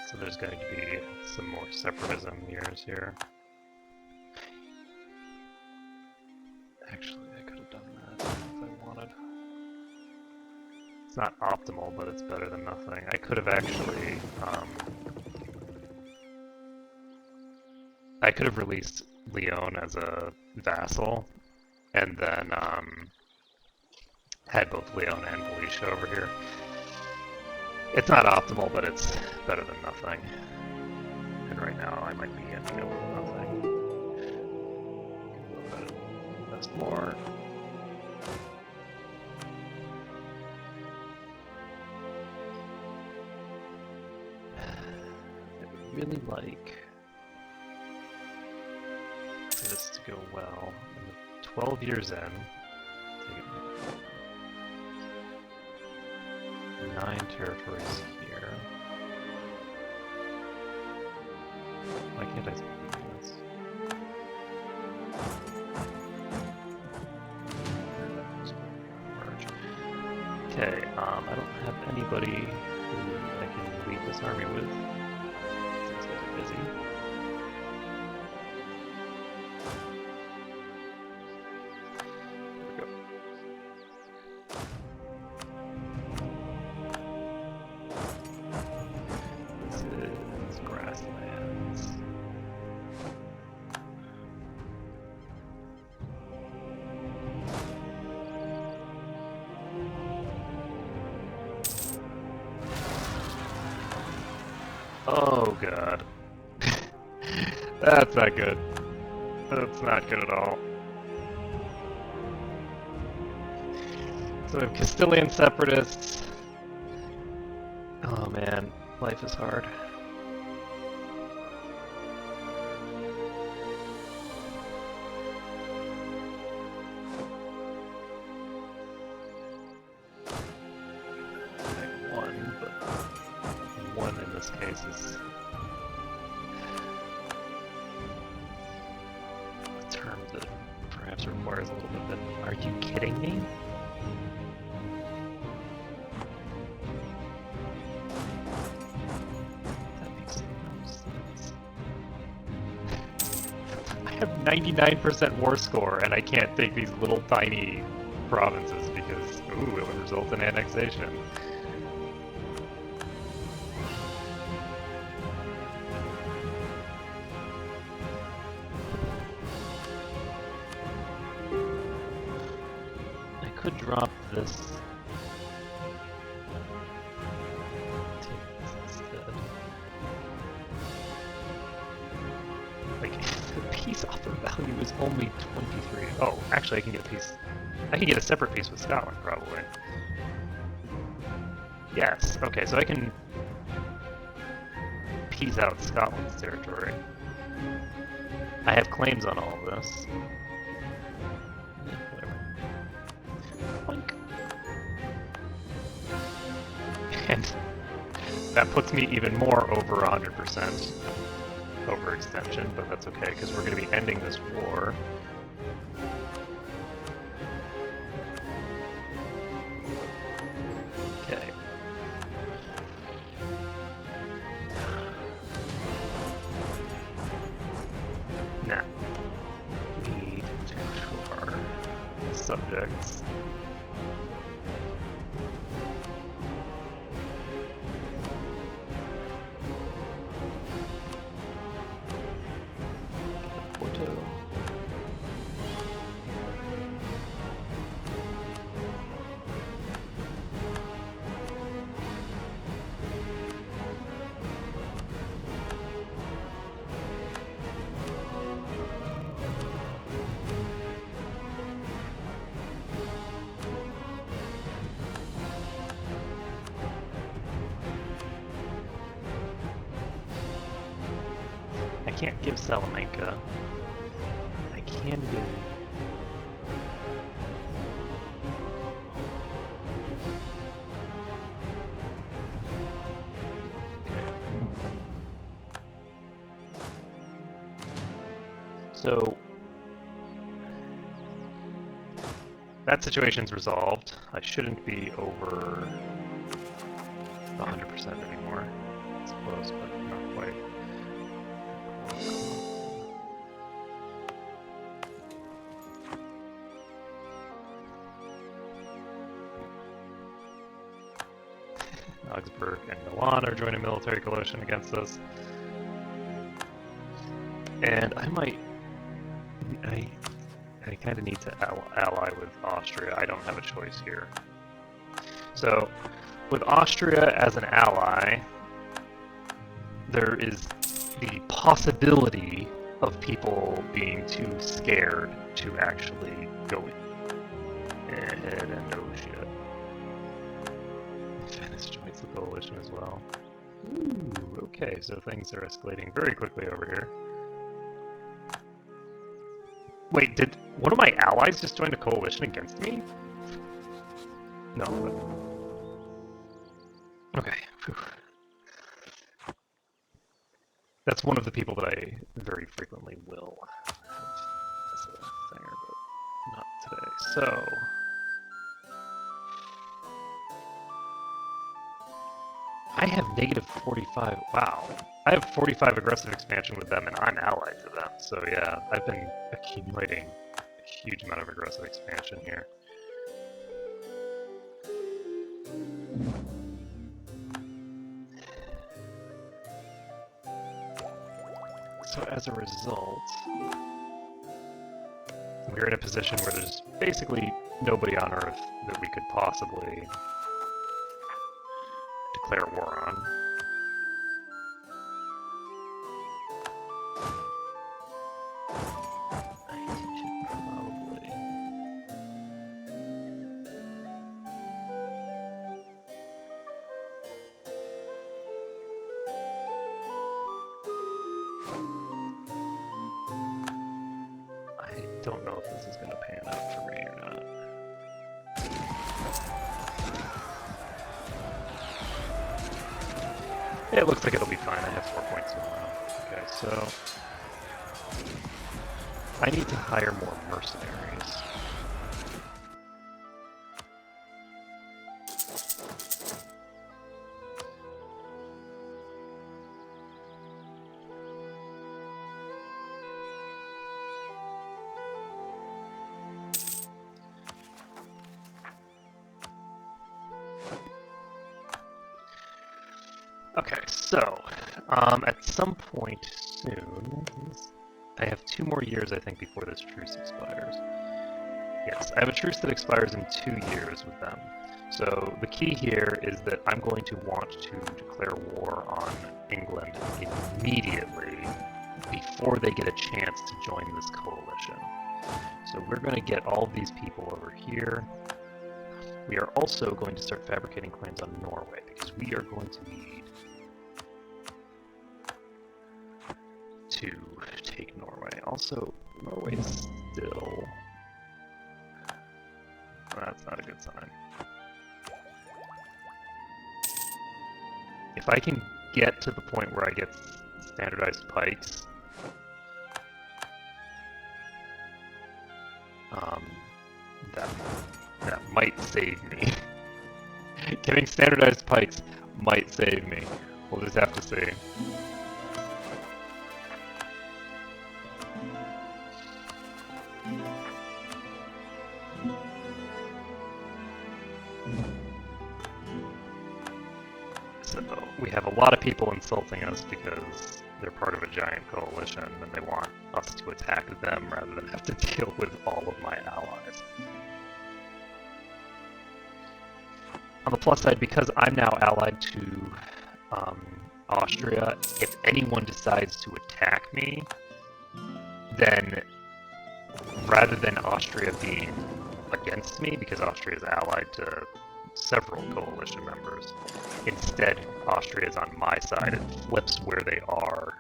So there's going to be some more separatism years here. Actually, I could have done that if I wanted. It's not optimal, but it's better than nothing. I could have actually, I could have released Lyon as a vassal, and then had both Lyon and Galicia over here. It's not optimal, but it's better than nothing. And right now, I might be ending up with nothing. More. I would really like for this to go well. And 12 years in, 9 territories here. Why can't I speak this? Okay, I don't have anybody who I can lead this army with. These guys are busy. Here we go. This is grasslands. Oh god. That's not good. That's not good at all. So we have Castilian separatists. Oh man, life is hard. Like one, but one in this case is a term that perhaps requires a little bit of it. Are you kidding me? That makes no sense. I have 99% war score and I can't take these little tiny provinces because, ooh, it would result in annexation. I could drop this. Take this instead. Like, the peace offer value is only 23. Oh, actually I can get a piece. I can get a separate piece with Scotland, probably. Yes, okay, so I can piece out Scotland's territory. I have claims on all of this. Yeah, whatever. Boink. And that puts me even more over 100% overextension, but that's okay, because we're going to be ending this war. Okay. Now, we need to show our subjects. Porto. I can't give Salamanca. I can give... Okay. So... that situation's resolved. I shouldn't be over 100% anymore. It's close, but not quite. Augsburg and Milan are joining a military coalition against us. And I might... I kind of need to ally with Austria. I don't have a choice here. So, with Austria as an ally, there is the possibility of people being too scared to actually go ahead and negotiate. Venice joins the coalition as well. Ooh, okay, so things are escalating very quickly over here. Wait, did one of my allies just join a coalition against me? No, but... okay. Whew. That's one of the people that I very frequently will have as a thinger, but not today. So... Negative 45. Wow. I have 45 aggressive expansion with them, and I'm allied to them. So yeah, I've been accumulating a huge amount of aggressive expansion here. So as a result, we're in a position where there's basically nobody on Earth that we could possibly declare war on. I don't know if this is going to pan out for me or not. It looks like it'll be fine. I have 4 points tomorrow. Okay, so I need to hire more mercenaries. Okay, so at some point soon, I have 2 more years, I think, before this truce expires. Yes, I have a truce that expires in 2 years with them. So the key here is that I'm going to want to declare war on England immediately before they get a chance to join this coalition. So we're going to get all of these people over here. We are also going to start fabricating claims on Norway, because we are going to need to take Norway. Also, Norway is still... That's not a good sign. If I can get to the point where I get standardized pikes, that might save me. Getting standardized pikes might save me. We'll just have to see. So we have a lot of people insulting us because they're part of a giant coalition and they want us to attack them rather than have to deal with all of my allies. On the plus side, because I'm now allied to Austria, if anyone decides to attack me, then rather than Austria being against me, because Austria is allied to several coalition members, instead Austria is on my side and flips where they are.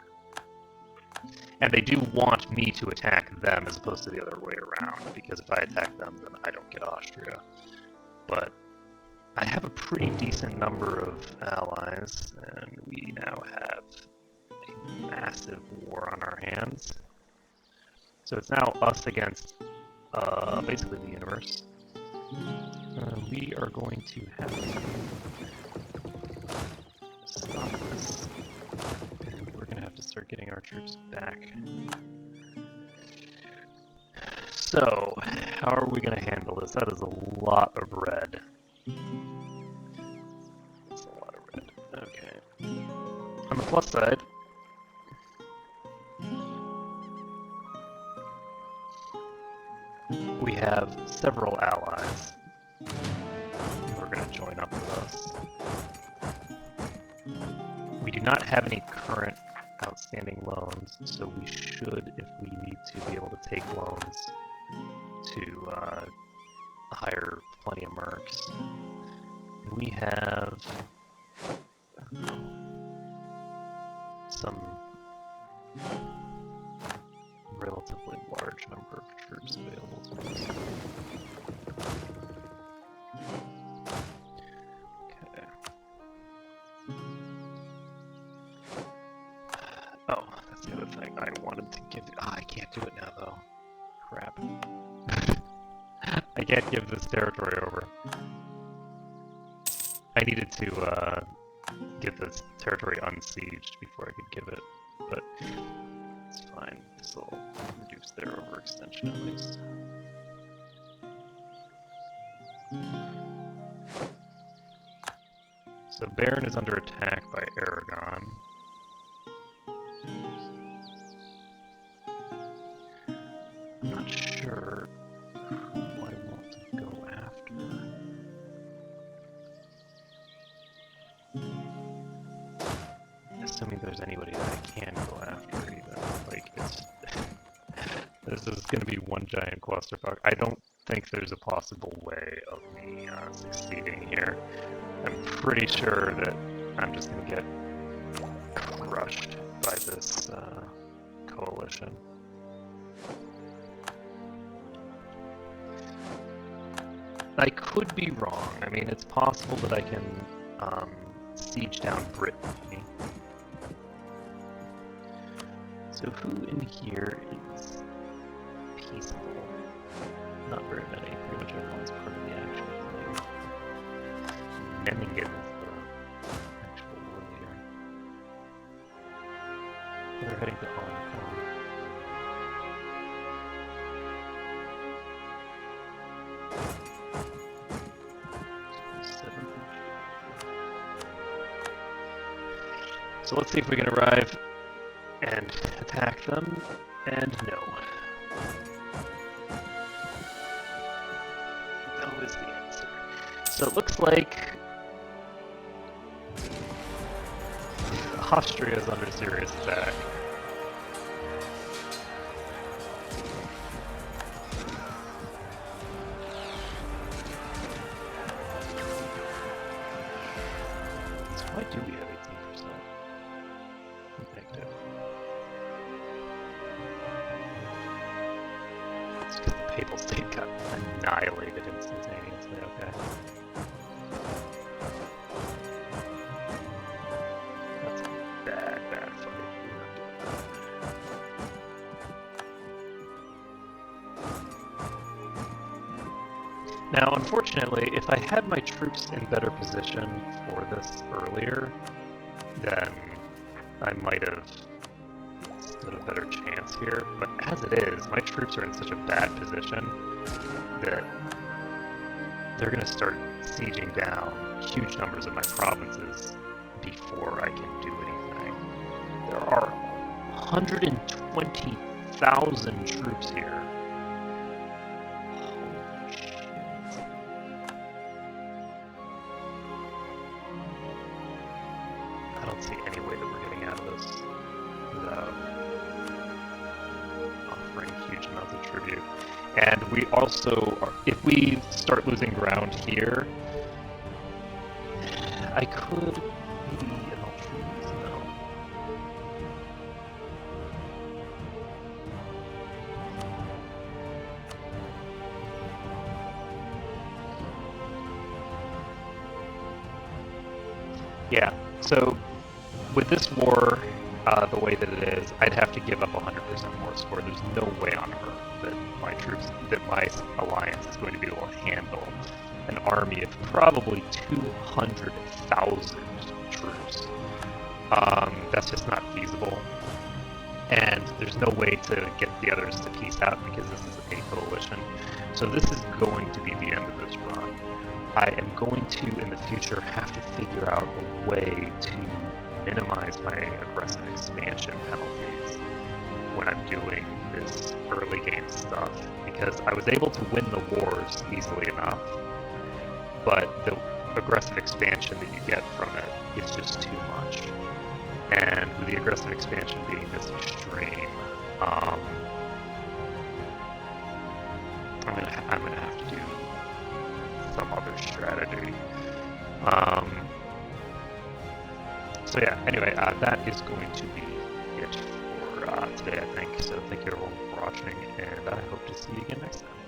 And they do want me to attack them as opposed to the other way around, because if I attack them, then I don't get Austria. But I have a pretty decent number of allies, and we now have a massive war on our hands. So it's now us against basically the universe. We are going to have to stop this, and we're going to have to start getting our troops back. So, how are we going to handle this? That is a lot of red. That's a lot of red. Okay. On the plus side, we have several allies who are going to join up with us. We do not have any current outstanding loans, so we should, if we need to, be able to take loans to hire plenty of mercs. We have some relatively large number of troops available to us. Okay. Oh, that's the other thing I wanted to give. I can't do it now though. Crap. I can't give this territory over. I needed to get this territory unsieged before I could give it, but it's fine. This will reduce their overextension at least. So Baron is under attack by Aragon. I'm not sure who I want to go after. Assuming there's anybody that I can go after even. Like, it's... this is going to be one giant clusterfuck. I don't think there's a possible way of me succeeding here. I'm pretty sure that I'm just going to get crushed by this coalition. I could be wrong. I mean, it's possible that I can siege down Brittany. So who in here is peaceable? Not very many. Pretty much everyone's part of the actual thing. Memmingen is the actual war leader. They're heading to Arkmode. So let's see if we can arrive and attack them, and no. No is the answer. So it looks like Austria is under serious attack. So why do we have 18%? Negative. It's because the Papal State got annihilated instantaneously, okay. That's a bad fight. Now, unfortunately, if I had my troops in better position for this earlier, then I might have stood a better chance here, but as it is, my troops are in such a bad position that they're going to start sieging down huge numbers of my provinces before I can do anything. There are 120,000 troops here. Holy shit. I don't see any way that we're getting out of this without offering huge amounts of tribute. And we also are, if we start losing ground here, I could maybe annul treaties, no. Yeah, so with this war, the way that it is, I'd have to give up 100% more score. There's no way on earth that my troops, that my alliance is going to be able to handle an army of probably 200,000 troops. That's just not feasible. And there's no way to get the others to peace out because this is a coalition. So this is going to be the end of this run. I am going to, in the future, have to figure out a way to minimize my aggressive expansion penalties when I'm doing this early game stuff, because I was able to win the wars easily enough, but the aggressive expansion that you get from it is just too much. And with the aggressive expansion being this extreme, I'm gonna have to do some other strategy. So yeah, anyway, that is going to be it for today, I think. So thank you everyone for watching, and I hope to see you again next time.